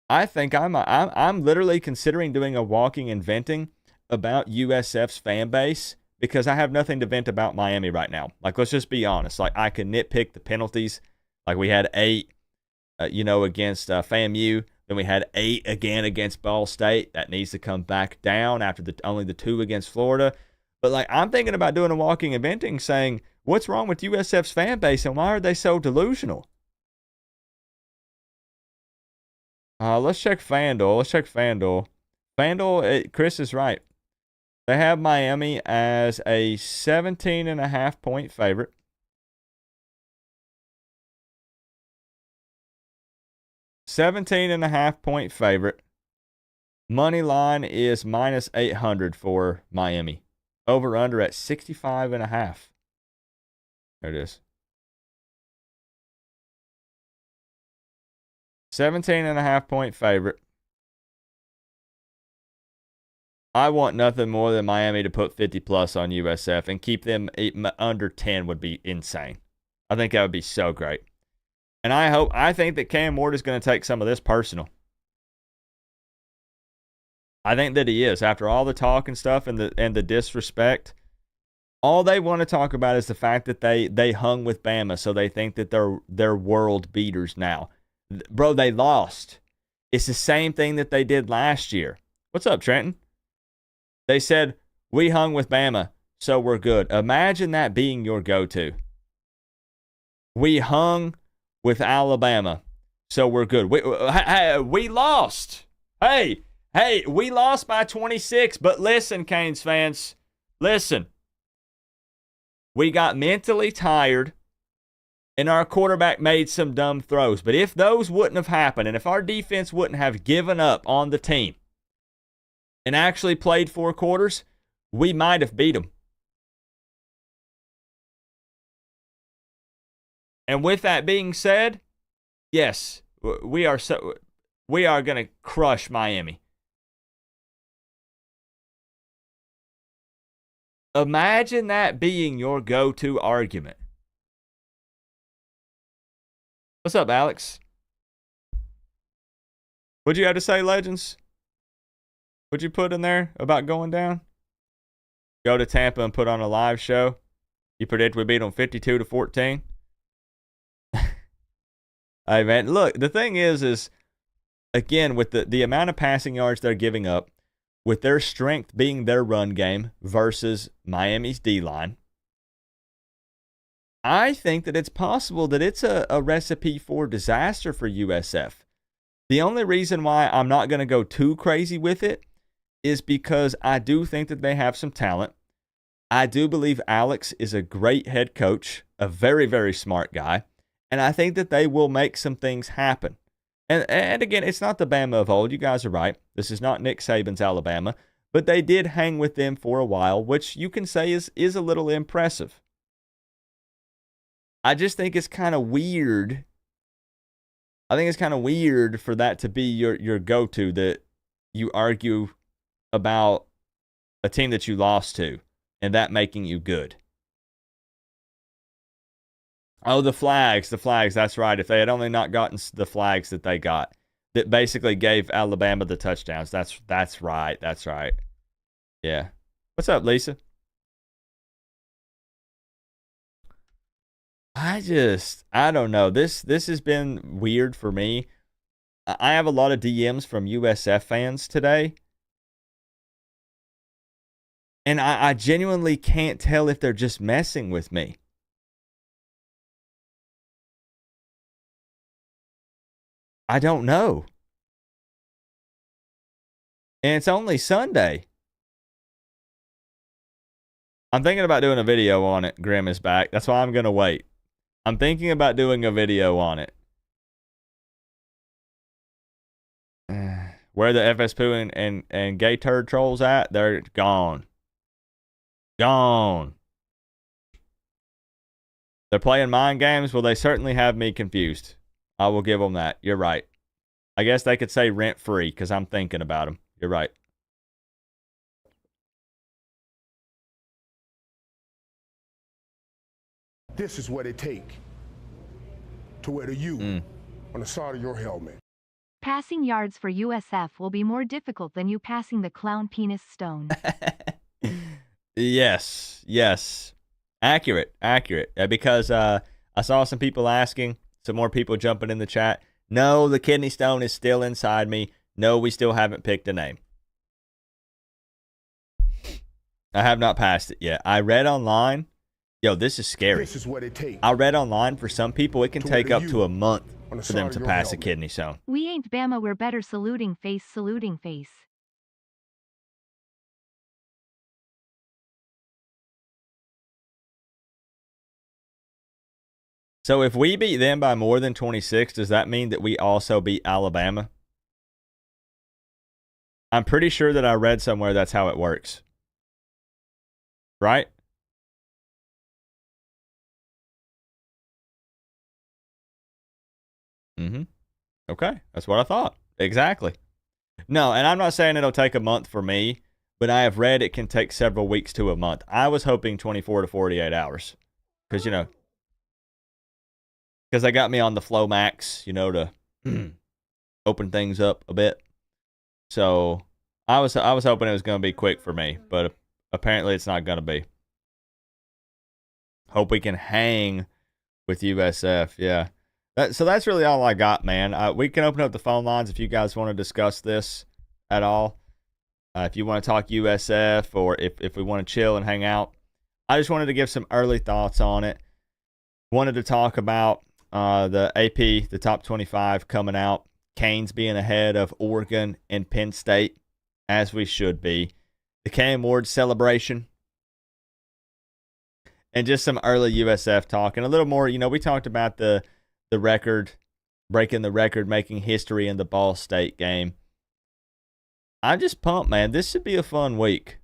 I think I'm literally considering doing a walking and venting about USF's fan base because I have nothing to vent about Miami right now. Like, let's just be honest. Like, I can nitpick the penalties. Like, we had 8, against FAMU. Then we had 8 again against Ball State. That needs to come back down after only the 2 against Florida. But, like, I'm thinking about doing a walking and venting saying, what's wrong with USF's fan base and why are they so delusional? Let's check FanDuel. FanDuel, Chris is right. They have Miami as a 17.5-point favorite. $17.5-point favorite. Money line is minus 800 for Miami. Over under at 65.5. There it is. 17.5-point favorite. I want nothing more than Miami to put 50 plus on USF and keep them under 10 would be insane. I think that would be so great. And I think that Cam Ward is going to take some of this personal. I think that he is. After all the talk and stuff and the disrespect, all they want to talk about is the fact that they hung with Bama, so they think that they're world beaters now. Bro, they lost. It's the same thing that they did last year. What's up, Trenton? They said, we hung with Bama, so we're good. Imagine that being your go-to. We hung with Alabama, so we're good. We lost. Hey, we lost by 26. But listen, Canes fans, listen. We got mentally tired, and our quarterback made some dumb throws. But if those wouldn't have happened, and if our defense wouldn't have given up on the team and actually played 4 quarters, we might have beat them. And with that being said, yes, we are going to crush Miami. Imagine that being your go-to argument. What's up, Alex? What'd you have to say, Legends? What'd you put in there about going down? Go to Tampa and put on a live show. You predict we beat them 52-14. Hey, man, look, the thing is again, with the amount of passing yards they're giving up, with their strength being their run game versus Miami's D-line, I think that it's possible that it's a recipe for disaster for USF. The only reason why I'm not going to go too crazy with it is because I do think that they have some talent. I do believe Alex is a great head coach, a very, very smart guy, and I think that they will make some things happen. And again, it's not the Bama of old. You guys are right. This is not Nick Saban's Alabama. But they did hang with them for a while, which you can say is a little impressive. I just think it's kind of weird. I think it's kind of weird for that to be your go-to, that you argue about a team that you lost to and that making you good. Oh, the flags, that's right. If they had only not gotten the flags that they got, that basically gave Alabama the touchdowns. That's right. Yeah. What's up, Lisa? I don't know. This has been weird for me. I have a lot of DMs from USF fans today. And I genuinely can't tell if they're just messing with me. I don't know. And it's only Sunday. I'm thinking about doing a video on it. Grim is back. That's why I'm going to wait. I'm thinking about doing a video on it. Where the FS Poo and Gay Turd Trolls at, they're gone. Gone. They're playing mind games. Well, they certainly have me confused. I will give them that. You're right. I guess they could say rent-free because I'm thinking about them. You're right. This is what it takes to wear the U on the side of your helmet. Passing yards for USF will be more difficult than you passing the clown penis stone. Yes. Accurate. Because I saw some people asking, some more people jumping in the chat. No, the kidney stone is still inside me. No, we still haven't picked a name. I have not passed it yet. I read online. Yo, this is scary. This is what it takes. I read online for some people it can take up to a month on the for them side to of your pass a helmet. kidney stone. We ain't Bama, we're better. Saluting face, saluting face. So if we beat them by more than 26, does that mean that we also beat Alabama? I'm pretty sure that I read somewhere that's how it works. Right? Mm-hmm. Okay, that's what I thought. Exactly. No, and I'm not saying it'll take a month for me, but I have read it can take several weeks to a month. I was hoping 24 to 48 hours. Because, because they got me on the Flow Max, to open things up a bit. So I was hoping it was going to be quick for me, but apparently it's not going to be. Hope we can hang with USF, yeah. So that's really all I got, man. We can open up the phone lines if you guys want to discuss this at all. If you want to talk USF or if we want to chill and hang out. I just wanted to give some early thoughts on it. Wanted to talk about the AP, the top 25 coming out. CANES being ahead of Oregon and Penn State, as we should be. The Cam Ward celebration. And just some early USF talk. And a little more, we talked about the record, breaking the record, making history in the Ball State game. I'm just pumped, man. This should be a fun week.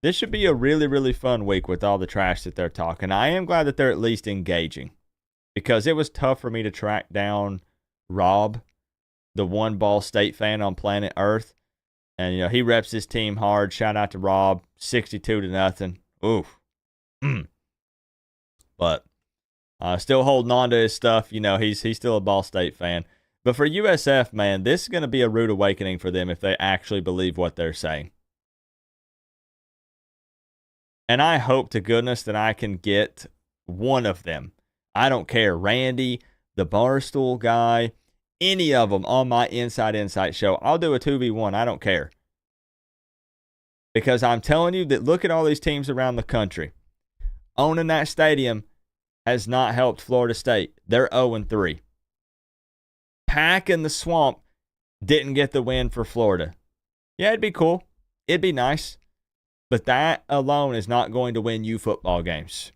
This should be a really, really fun week with all the trash that they're talking. I am glad that they're at least engaging, because it was tough for me to track down Rob, the one Ball State fan on planet Earth. And, he reps his team hard. Shout out to Rob, 62-0. Oof. But still holding on to his stuff. He's still a Ball State fan. But for USF, man, this is going to be a rude awakening for them if they actually believe what they're saying. And I hope to goodness that I can get one of them. I don't care. Randy, the Barstool guy, any of them on my Inside Insight show. I'll do a 2v1. I don't care. Because I'm telling you that look at all these teams around the country. Owning that stadium has not helped Florida State. They're 0-3. Packing the Swamp didn't get the win for Florida. Yeah, it'd be cool. It'd be nice. But that alone is not going to win you football games.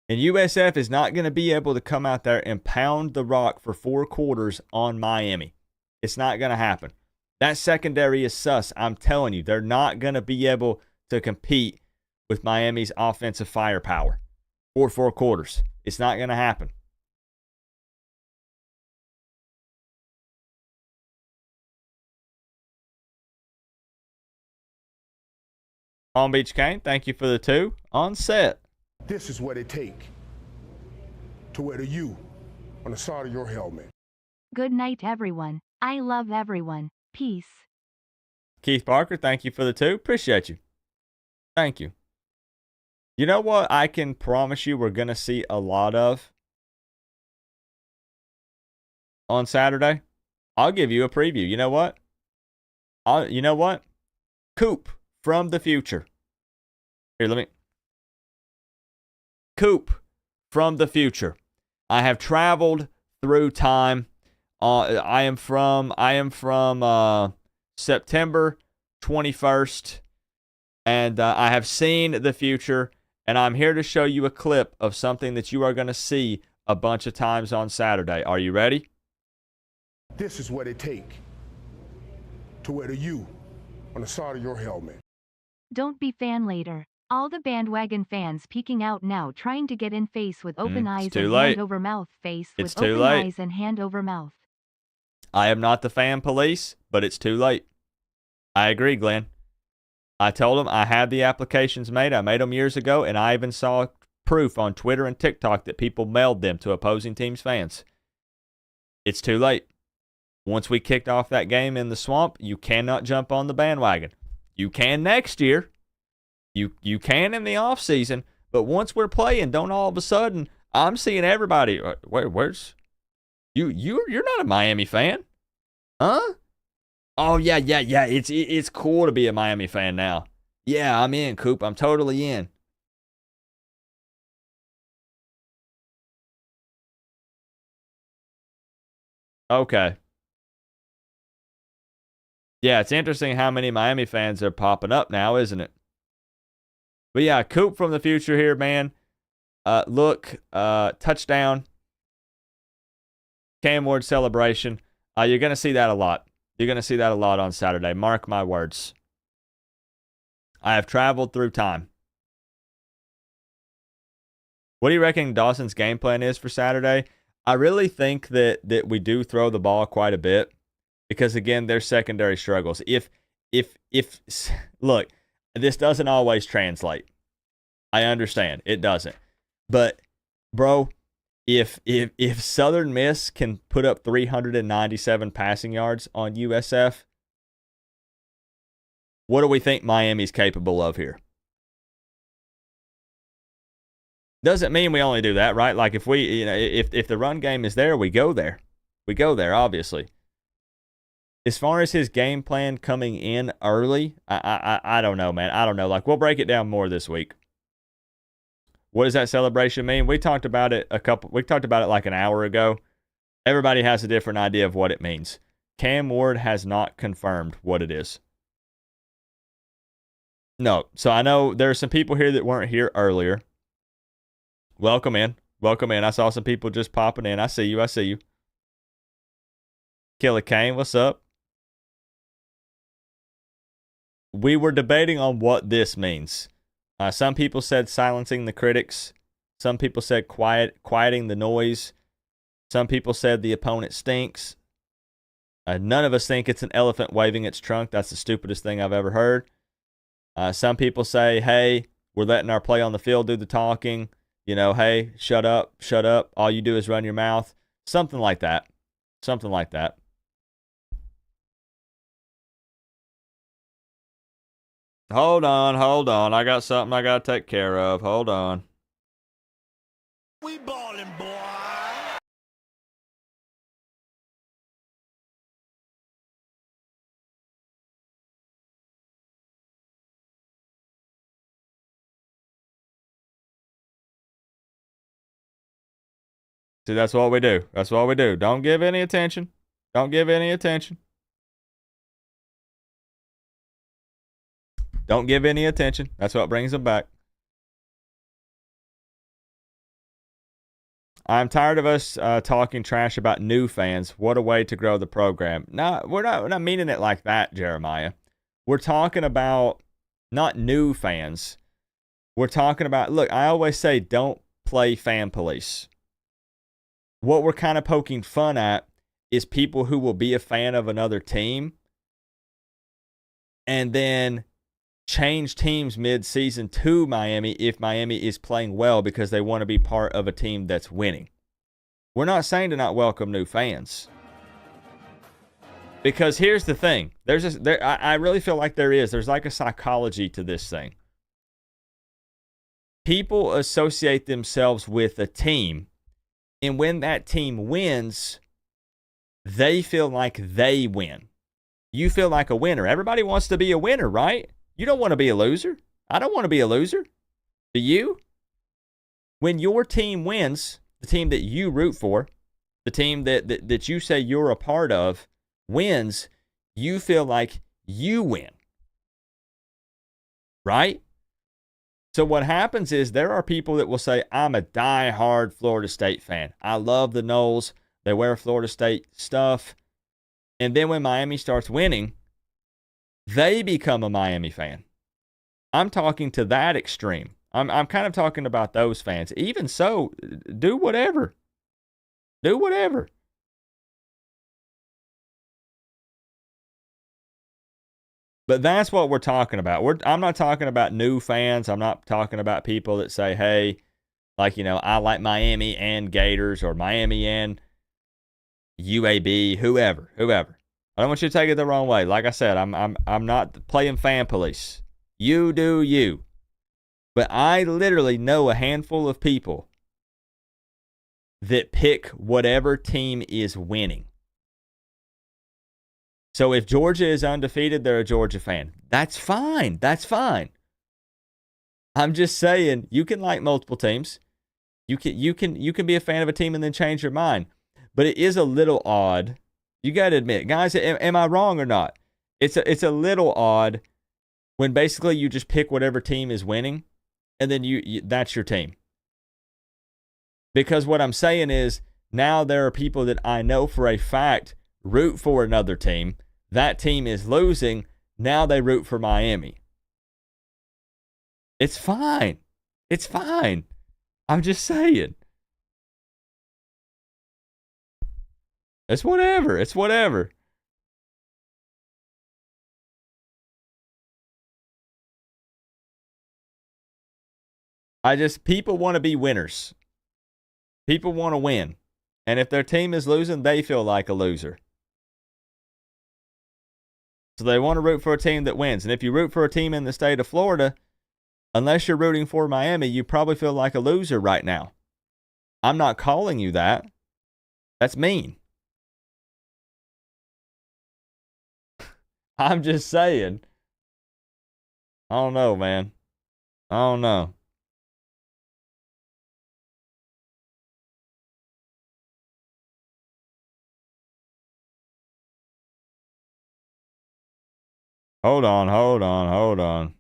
And USF is not going to be able to come out there and pound the rock for 4 quarters on Miami. It's not going to happen. That secondary is sus. I'm telling you, they're not going to be able to compete with Miami's offensive firepower for 4 quarters. It's not going to happen. Palm Beach Kane, thank you for the 2. On set. This is what it takes to wear the U on the side of your helmet. Good night, everyone. I love everyone. Peace. Keith Parker, thank you for the 2. Appreciate you. Thank you. You know what I can promise you we're going to see a lot of on Saturday? I'll give you a preview. You know what? Coop from the future. Here, Coop from the future. I have traveled through time. I am from September 21st, and I have seen the future, and I'm here to show you a clip of something that you are going to see a bunch of times on Saturday. Are you ready? This is what it takes to wear the U on the side of your helmet. Don't be fan later. All the bandwagon fans peeking out now, trying to get in face with open eyes and late. hand over mouth. Face It's with too open late. eyes and hand over mouth. I am not the fan police, but it's too late. I agree, Glenn. I told them I had the applications made. I made them years ago, and I even saw proof on Twitter and TikTok that people mailed them to opposing teams' fans. It's too late. Once we kicked off that game in the Swamp, you cannot jump on the bandwagon. You can next year. You can in the offseason, but once we're playing, don't all of a sudden, I'm seeing everybody, where's, you're not a Miami fan? Huh? Oh, yeah, it's cool to be a Miami fan now. Yeah, I'm in, Coop. I'm totally in. Okay. Yeah, it's interesting how many Miami fans are popping up now, isn't it? But yeah, Coop from the future here, man. Touchdown. Cam Ward celebration. You're going to see that a lot. You're going to see that a lot on Saturday. Mark my words. I have traveled through time. What do you reckon Dawson's game plan is for Saturday? I really think that we do throw the ball quite a bit because, again, there's secondary struggles. If look, this doesn't always translate. I understand. It doesn't. But, bro, if Southern Miss can put up 397 passing yards on USF, what do we think Miami's capable of here? Doesn't mean we only do that, right? Like if the run game is there, we go there. We go there, obviously. As far as his game plan coming in early, I don't know, man. I don't know. Like, we'll break it down more this week. What does that celebration mean? We talked about it like an hour ago. Everybody has a different idea of what it means. Cam Ward has not confirmed what it is. No. So I know there are some people here that weren't here earlier. Welcome in. Welcome in. I saw some people just popping in. I see you. Killer Kane, what's up? We were debating on what this means. Some people said silencing the critics. Some people said quieting the noise. Some people said the opponent stinks. None of us think it's an elephant waving its trunk. That's the stupidest thing I've ever heard. Some people say, hey, we're letting our play on the field do the talking. You know, hey, shut up. All you do is run your mouth. Something like that. Hold on. I got something I got to take care of. Hold on. We ballin', boy. See, that's what we do. Don't give any attention. Don't give any attention. That's what brings them back. I'm tired of us talking trash about new fans. What a way to grow the program. No, we're not meaning it like that, Jeremiah. We're talking about not new fans. We're talking about, look, I always say don't play fan police. What we're kind of poking fun at is people who will be a fan of another team and then change teams mid-season to Miami if Miami is playing well because they want to be part of a team that's winning. We're not saying to not welcome new fans. Because here's the thing. I really feel like there's like a psychology to this thing. People associate themselves with a team, and when that team wins, they feel like they win. You feel like a winner. Everybody wants to be a winner, right? You don't want to be a loser. I don't want to be a loser. Do you? When your team wins, the team that you root for, the team that you say you're a part of, wins, you feel like you win. Right? So what happens is there are people that will say, I'm a diehard Florida State fan. I love the Noles. They wear Florida State stuff. And then when Miami starts winning, they become a Miami fan. I'm talking to that extreme. I'm kind of talking about those fans. Even so, do whatever. Do whatever. But that's what we're talking about. I'm not talking about new fans. I'm not talking about people that say, hey, like, you know, I like Miami and Gators or Miami and UAB, whoever. I don't want you to take it the wrong way. Like I said, I'm not playing fan police. You do you. But I literally know a handful of people that pick whatever team is winning. So if Georgia is undefeated, they're a Georgia fan. That's fine. I'm just saying, you can like multiple teams. You can be a fan of a team and then change your mind. but it is a little odd. You got to admit, guys, am I wrong or not? It's a little odd when basically you just pick whatever team is winning, and then you that's your team. Because what I'm saying is, now there are people that I know for a fact root for another team. That team is losing. Now they root for Miami. It's fine. It's fine. I'm just saying. It's whatever. It's whatever. People want to be winners. People want to win. And if their team is losing, they feel like a loser. So they want to root for a team that wins. And if you root for a team in the state of Florida, unless you're rooting for Miami, you probably feel like a loser right now. I'm not calling you that. That's mean. I'm just saying. I don't know, man. I don't know. Hold on.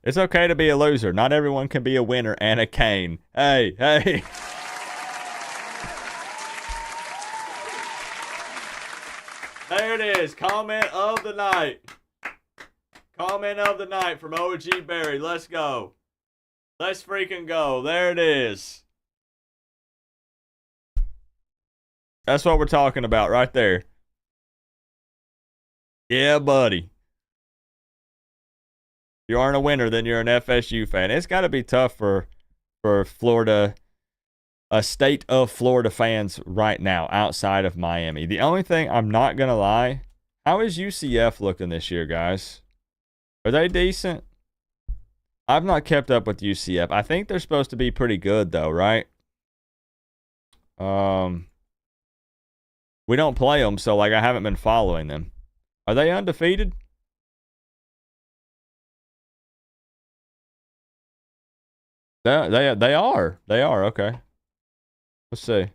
It's okay to be a loser. Not everyone can be a winner and a cane. Hey. There it is. Comment of the night. Comment of the night from OG Barry. Let's go. Let's freaking go. There it is. That's what we're talking about right there. Yeah, buddy. If you aren't a winner, then you're an FSU fan. It's got to be tough for Florida, a state of Florida fans right now outside of Miami. The only thing, I'm not going to lie, how is UCF looking this year, guys? Are they decent? I've not kept up with UCF. I think they're supposed to be pretty good, though, right? We don't play them, so like I haven't been following them. Are they undefeated? They are. They are. Okay. Let's see.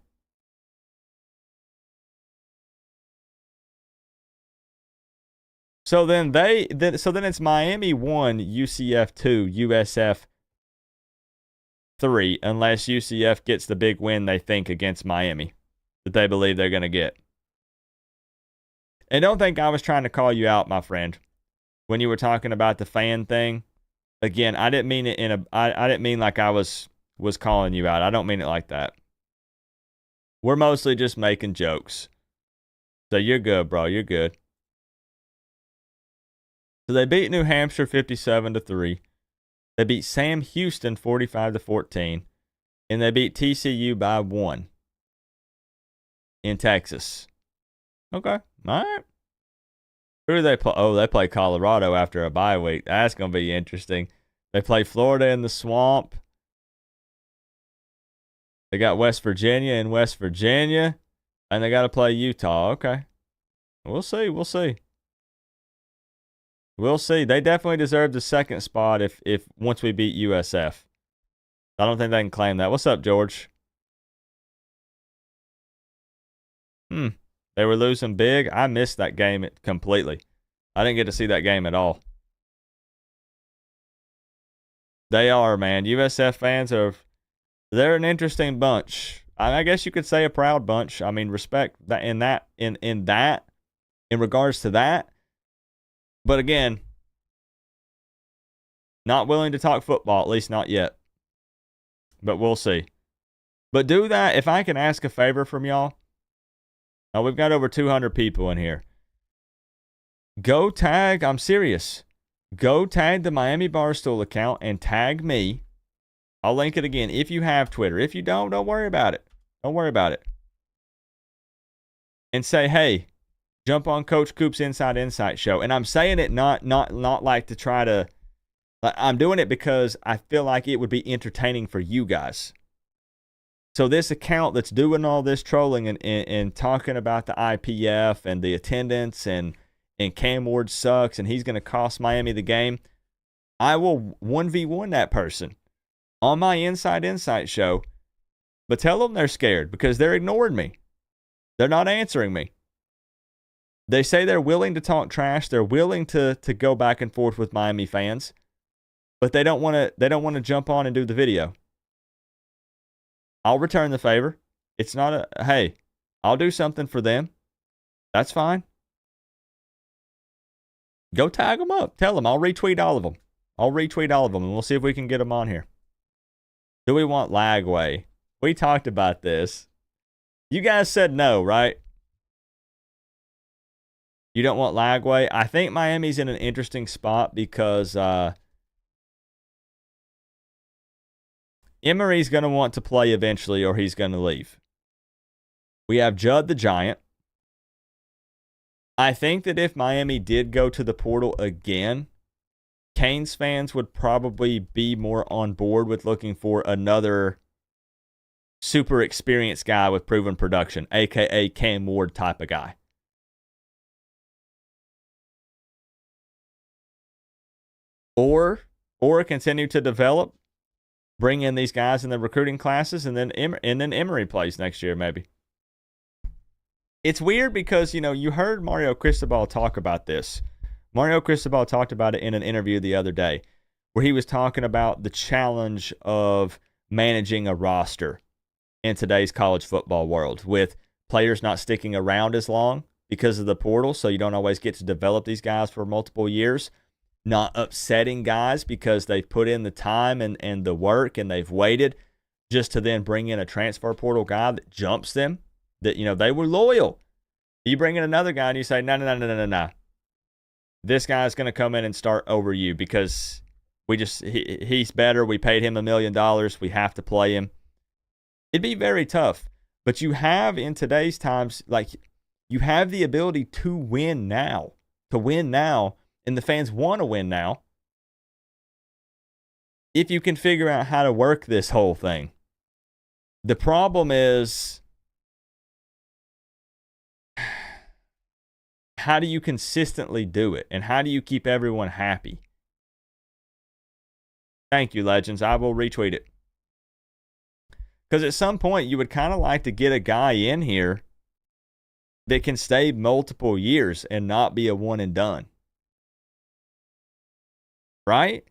So then it's Miami 1, UCF 2, USF 3, unless UCF gets the big win they think against Miami that they believe they're going to get. And don't think I was trying to call you out, my friend, when you were talking about the fan thing. Again, I didn't mean it I didn't mean like I was calling you out. I don't mean it like that. We're mostly just making jokes. So you're good, bro. You're good. So they beat New Hampshire 57-3. They beat Sam Houston 45-14. And they beat TCU by 1 in Texas. Okay. All right. Who do they play? Oh, they play Colorado after a bye week. That's going to be interesting. They play Florida in the Swamp. They got West Virginia in West Virginia. And they got to play Utah. Okay. We'll see. We'll see. We'll see. They definitely deserve the second spot if once we beat USF. I don't think they can claim that. What's up, George? They were losing big. I missed that game completely. I didn't get to see that game at all. They are, man. USF fans they're an interesting bunch. I guess you could say a proud bunch. I mean, respect that in regards to that. But again, not willing to talk football, at least not yet. But we'll see. But do that, if I can ask a favor from y'all. Now, we've got over 200 people in here. Go tag, I'm serious. Go tag the Miami Barstool account and tag me. I'll link it again if you have Twitter. If you don't worry about it. Don't worry about it. And say, hey, jump on Coach Coop's Inside Insight show. And I'm saying it not like to try to... I'm doing it because I feel like it would be entertaining for you guys. So this account that's doing all this trolling and talking about the IPF and the attendance and Cam Ward sucks and he's going to cost Miami the game, I will 1v1 that person. on my Inside Insight show, but tell them they're scared because they're ignoring me. They're not answering me. They say they're willing to talk trash. They're willing to go back and forth with Miami fans, but they don't want to jump on and do the video. I'll return the favor. It's not hey, I'll do something for them. That's fine. Go tag them up. Tell them I'll retweet all of them. And we'll see if we can get them on here. Do we want Lagway? We talked about this. You guys said no, right? You don't want Lagway? I think Miami's in an interesting spot because Emery's going to want to play eventually or he's going to leave. We have Judd the Giant. I think that if Miami did go to the portal again, Canes fans would probably be more on board with looking for another super experienced guy with proven production, a.k.a. Cam Ward type of guy. Or continue to develop, bring in these guys in the recruiting classes, and then Emery plays next year maybe. It's weird because, you heard Mario Cristobal talk about this. Mario Cristobal talked about it in an interview the other day where he was talking about the challenge of managing a roster in today's college football world with players not sticking around as long because of the portal, so you don't always get to develop these guys for multiple years, not upsetting guys because they've put in the time and the work and they've waited just to then bring in a transfer portal guy that jumps them, that, they were loyal. You bring in another guy and you say, no. This guy's going to come in and start over you because he's better. We paid him $1 million. We have to play him. It'd be very tough. But you have in today's times, you have the ability to win now. And the fans want to win now. If you can figure out how to work this whole thing. The problem is, how do you consistently do it? And how do you keep everyone happy? Thank you, Legends. I will retweet it. Because at some point, you would kind of like to get a guy in here that can stay multiple years and not be a one and done. Right?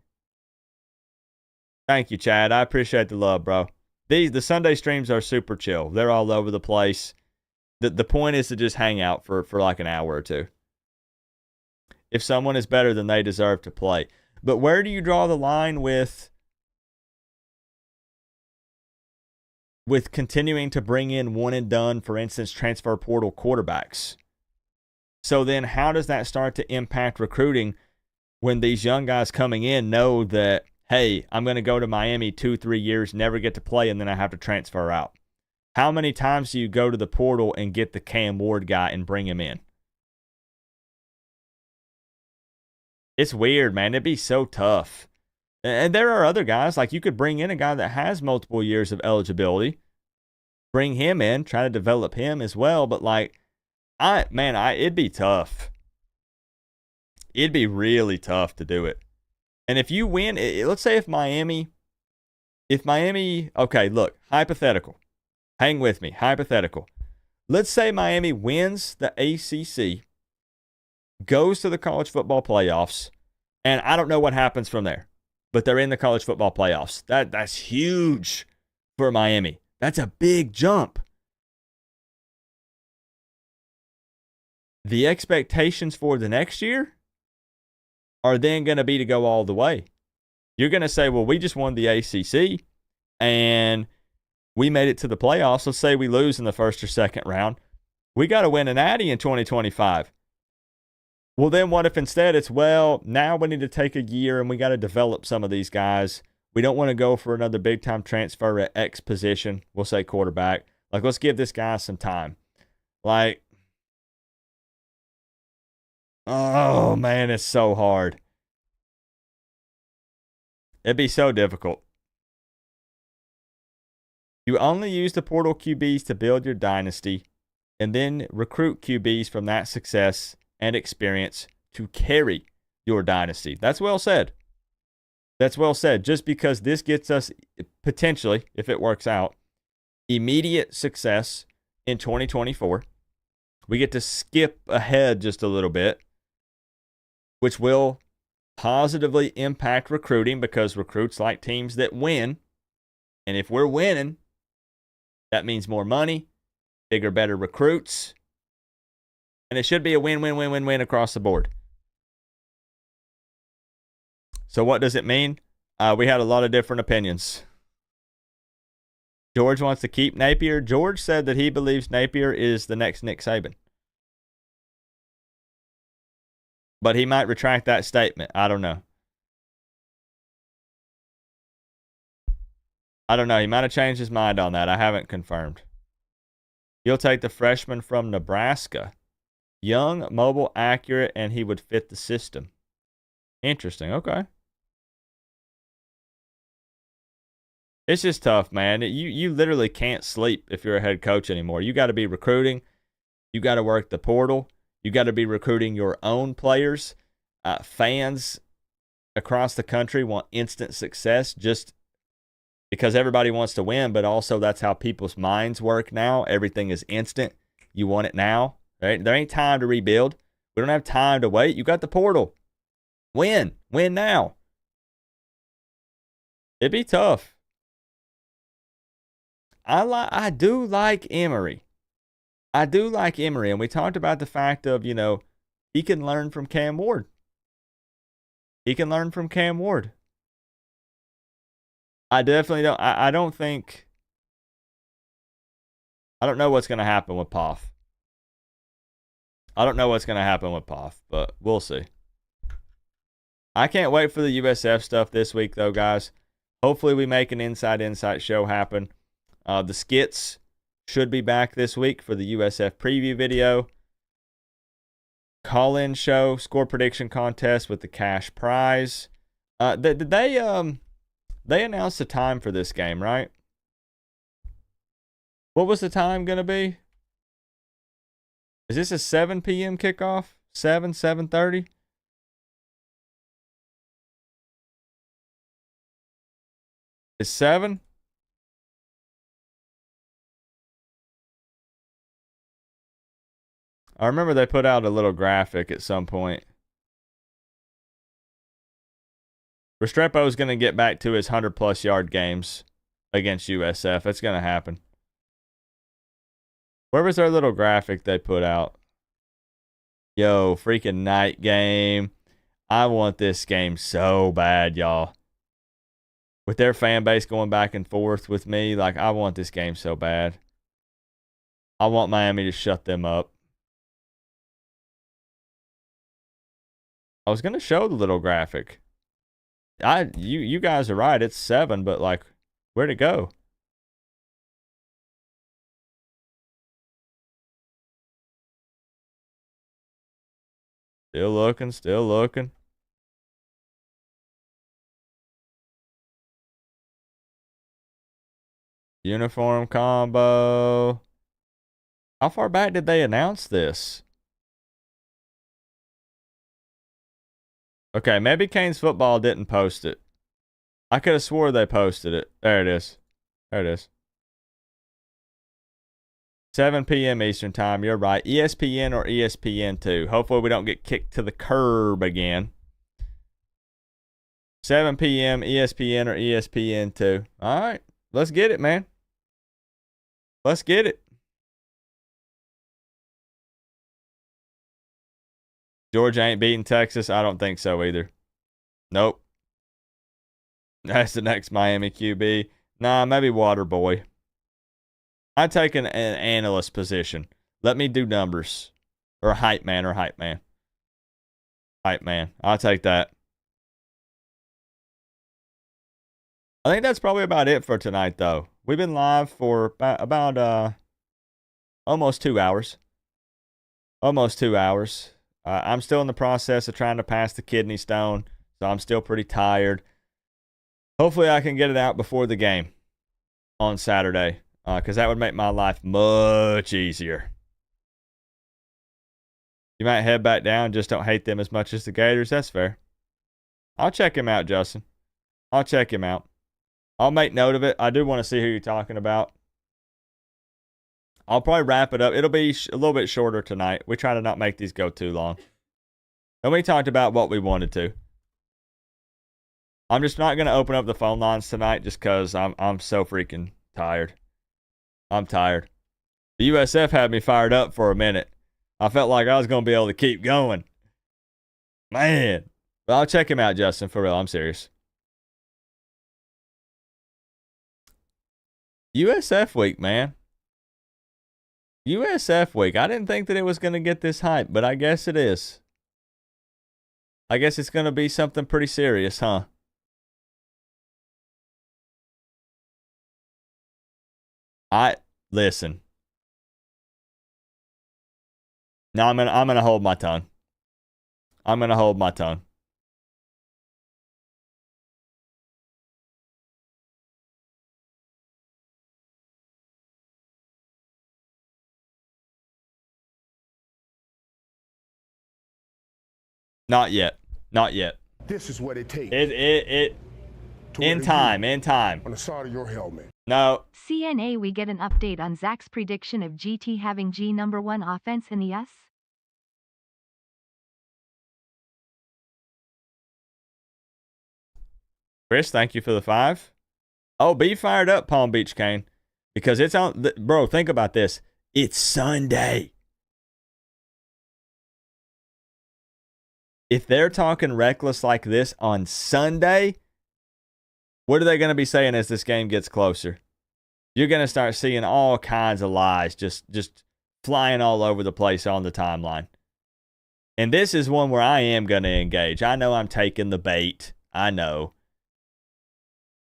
Thank you, Chad. I appreciate the love, bro. The Sunday streams are super chill. They're all over the place. The point is to just hang out for like an hour or two. If someone is better, then they deserve to play. But where do you draw the line with continuing to bring in one and done, for instance, transfer portal quarterbacks? So then how does that start to impact recruiting when these young guys coming in know that, hey, I'm going to go to Miami 2-3 years, never get to play, and then I have to transfer out? How many times do you go to the portal and get the Cam Ward guy and bring him in? It's weird, man. It'd be so tough. And there are other guys, like you could bring in a guy that has multiple years of eligibility, bring him in, try to develop him as well. But it'd be tough. It'd be really tough to do it. And if you win, let's say if Miami, okay, look, hypothetical. Hang with me, hypothetical. Let's say Miami wins the ACC, goes to the college football playoffs, and I don't know what happens from there, but they're in the college football playoffs. That's huge for Miami. That's a big jump. The expectations for the next year are then going to be to go all the way. You're going to say, well, we just won the ACC, and we made it to the playoffs. Let's say we lose in the first or second round. We got to win an Natty in 2025. Well, then what if instead it's, well, now we need to take a year and we got to develop some of these guys. We don't want to go for another big-time transfer at X position. We'll say quarterback. Let's give this guy some time. Oh, man, it's so hard. It'd be so difficult. You only use the portal QBs to build your dynasty and then recruit QBs from that success and experience to carry your dynasty. That's well said. That's well said. Just because this gets us potentially, if it works out, immediate success in 2024, we get to skip ahead just a little bit, which will positively impact recruiting because recruits like teams that win. And if we're winning, that means more money, bigger, better recruits. And it should be a win-win-win-win-win across the board. So what does it mean? We had a lot of different opinions. George wants to keep Napier. George said that he believes Napier is the next Nick Saban. But he might retract that statement. I don't know. He might have changed his mind on that. I haven't confirmed. You'll take the freshman from Nebraska. Young, mobile, accurate, and he would fit the system. Interesting. Okay. It's just tough, man. You literally can't sleep if you're a head coach anymore. You got to be recruiting. You got to work the portal. You got to be recruiting your own players. Fans across the country want instant success just because everybody wants to win, but also that's how people's minds work now. Everything is instant. You want it now, right? There ain't time to rebuild. We don't have time to wait. You got the portal. Win. Win now. It'd be tough. I do like Emory. And we talked about the fact of, he can learn from Cam Ward. I definitely don't. I don't think. I don't know what's going to happen with Poff. But we'll see. I can't wait for the USF stuff this week, though, guys. Hopefully we make an Inside Insight show happen. The skits should be back this week for the USF preview video. Call-in show, score prediction contest with the cash prize. Did they announced the time for this game, right? What was the time going to be? Is this a 7 p.m. kickoff? 7:30? It's 7? I remember they put out a little graphic at some point. Restrepo is going to get back to his 100-plus yard games against USF. It's going to happen. Where was their little graphic they put out? Yo, freaking night game. I want this game so bad, y'all. With their fan base going back and forth with me, I want this game so bad. I want Miami to shut them up. I was going to show the little graphic. You guys are right. It's 7, but where'd it go? Still looking. Uniform combo. How far back did they announce this? Okay, maybe Canes football didn't post it. I could have swore they posted it. There it is. 7 p.m. Eastern time. You're right. ESPN or ESPN2. Hopefully we don't get kicked to the curb again. 7 p.m. ESPN or ESPN2. All right. Let's get it, man. Let's get it. Georgia ain't beating Texas? I don't think so either. Nope. That's the next Miami QB. Nah, maybe Waterboy. I'd take an analyst position. Let me do numbers. Or hype man. Hype man. I'll take that. I think that's probably about it for tonight, though. We've been live for about almost 2 hours. I'm still in the process of trying to pass the kidney stone, so I'm still pretty tired. Hopefully I can get it out before the game on Saturday, because that would make my life much easier. You might head back down, just don't hate them as much as the Gators. That's fair. I'll check him out, Justin. I'll check him out. I'll make note of it. I do want to see who you're talking about. I'll probably wrap it up. It'll be a little bit shorter tonight. We try to not make these go too long. And we talked about what we wanted to. I'm just not going to open up the phone lines tonight just because I'm so freaking tired. I'm tired. The USF had me fired up for a minute. I felt like I was going to be able to keep going. Man. But I'll check him out, Justin, for real. I'm serious. USF week, man. USF week. I didn't think that it was going to get this hype, but I guess it is. I guess it's going to be something pretty serious, huh? Listen. No, I'm gonna hold my tongue. I'm gonna hold my tongue. Not yet. Not yet. This is what it takes. In time. On the side of your helmet. No. CNA, we get an update on Zach's prediction of GT having G number 1 offense in the S. Chris, thank you for the 5. Oh, be fired up, Palm Beach Kane. Because it's on... Bro, think about this. It's Sunday. If they're talking reckless like this on Sunday, what are they going to be saying as this game gets closer? You're going to start seeing all kinds of lies just flying all over the place on the timeline. And this is one where I am going to engage. I know I'm taking the bait. I know.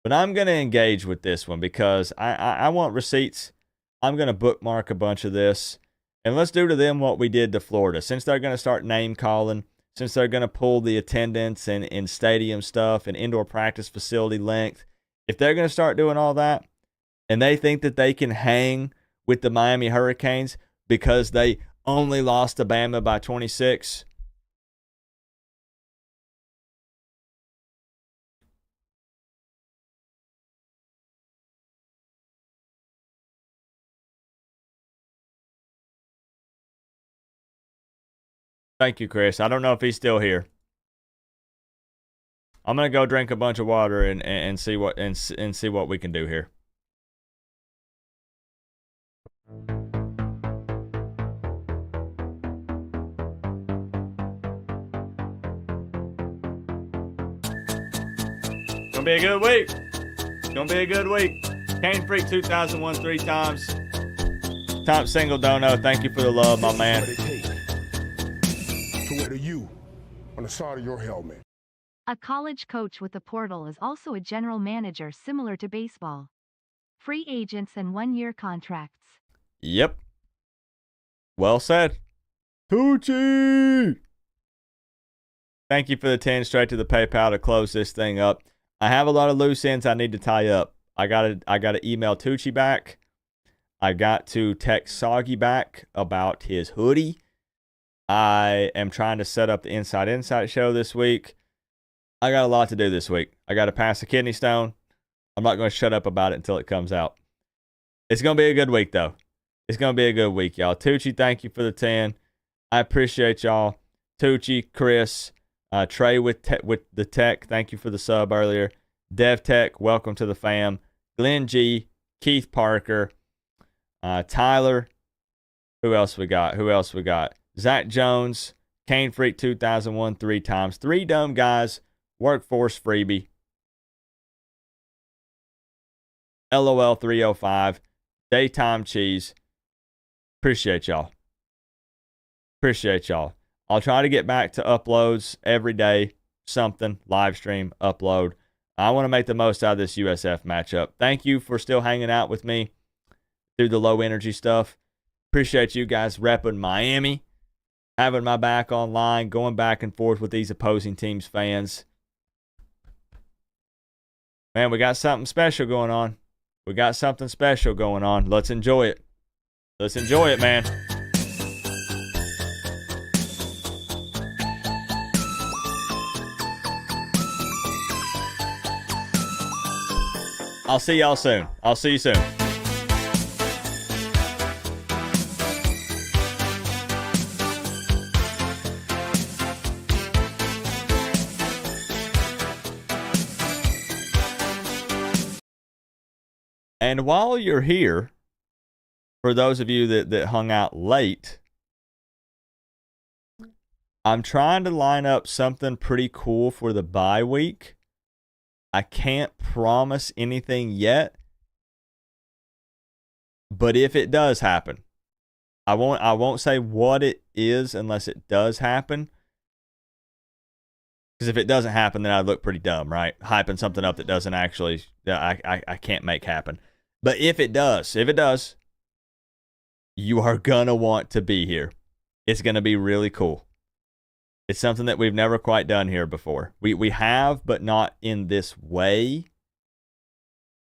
But I'm going to engage with this one because I want receipts. I'm going to bookmark a bunch of this. And let's do to them what we did to Florida. Since they're going to start name calling, since they're going to pull the attendance and stadium stuff and indoor practice facility length, if they're going to start doing all that and they think that they can hang with the Miami Hurricanes because they only lost to Bama by 26, thank you, Chris. I don't know if he's still here. I'm gonna go drink a bunch of water and see what see what we can do here. Gonna be a good week. Gonna be a good week. Cane Freak 2001 3 times. Top single dono. Thank you for the love, my man. To wear you on the side of your helmet. A college coach with the portal is also a general manager similar to baseball. Free agents and 1-year contracts. Yep. Well said. Tucci! Thank you for the 10 straight to the PayPal to close this thing up. I have a lot of loose ends I need to tie up. I gotta email Tucci back. I got to text Soggy back about his hoodie. I am trying to set up the Inside Insight show this week. I got a lot to do this week. I got to pass a kidney stone. I'm not going to shut up about it until it comes out. It's going to be a good week, though. It's going to be a good week, y'all. Tucci, thank you for the 10. I appreciate y'all. Tucci, Chris, Trey with the tech, thank you for the sub earlier. Dev Tech, welcome to the fam. Glenn G, Keith Parker, Tyler. Who else we got? Zach Jones, Cane Freak 2001 3 times. 3 dumb guys. Workforce freebie. LOL 305. Daytime cheese. Appreciate y'all. I'll try to get back to uploads every day. Something. Live stream. Upload. I want to make the most out of this USF matchup. Thank you for still hanging out with me through the low energy stuff. Appreciate you guys repping Miami. Having my back online. Going back and forth with these opposing teams' fans. Man, we got something special going on. Let's enjoy it. Man. I'll see y'all soon. I'll see you soon. And while you're here, for those of you that hung out late, I'm trying to line up something pretty cool for the bye week. I can't promise anything yet, but if it does happen, I won't say what it is unless it does happen. Because if it doesn't happen, then I'd look pretty dumb, right? Hyping something up that doesn't actually, I can't make happen. But if it does, you are gonna want to be here. It's gonna be really cool. It's something that we've never quite done here before. We have, but not in this way.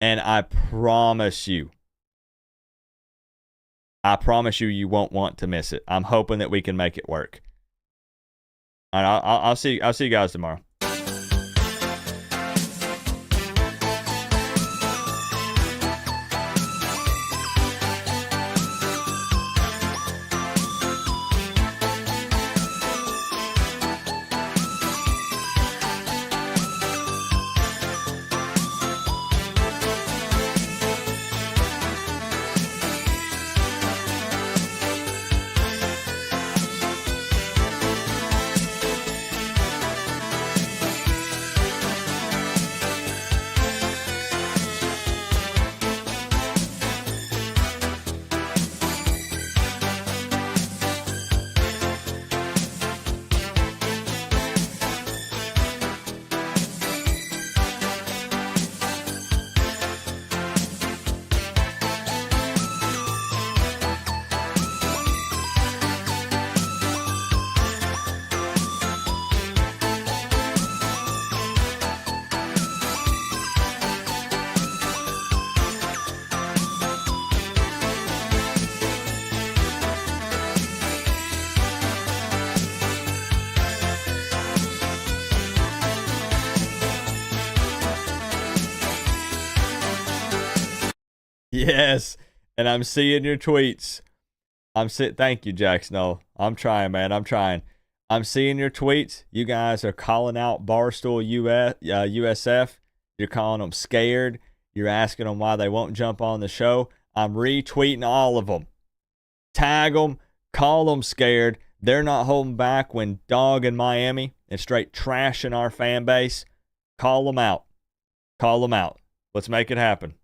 And I promise you, you won't want to miss it. I'm hoping that we can make it work. All right, I'll see you guys tomorrow. Yes, and I'm seeing your tweets. Thank you, Jack Snow. I'm trying, man. I'm trying. I'm seeing your tweets. You guys are calling out Barstool USF. You're calling them scared. You're asking them why they won't jump on the show. I'm retweeting all of them. Tag them. Call them scared. They're not holding back when dogging Miami and straight trashing our fan base. Call them out. Call them out. Let's make it happen.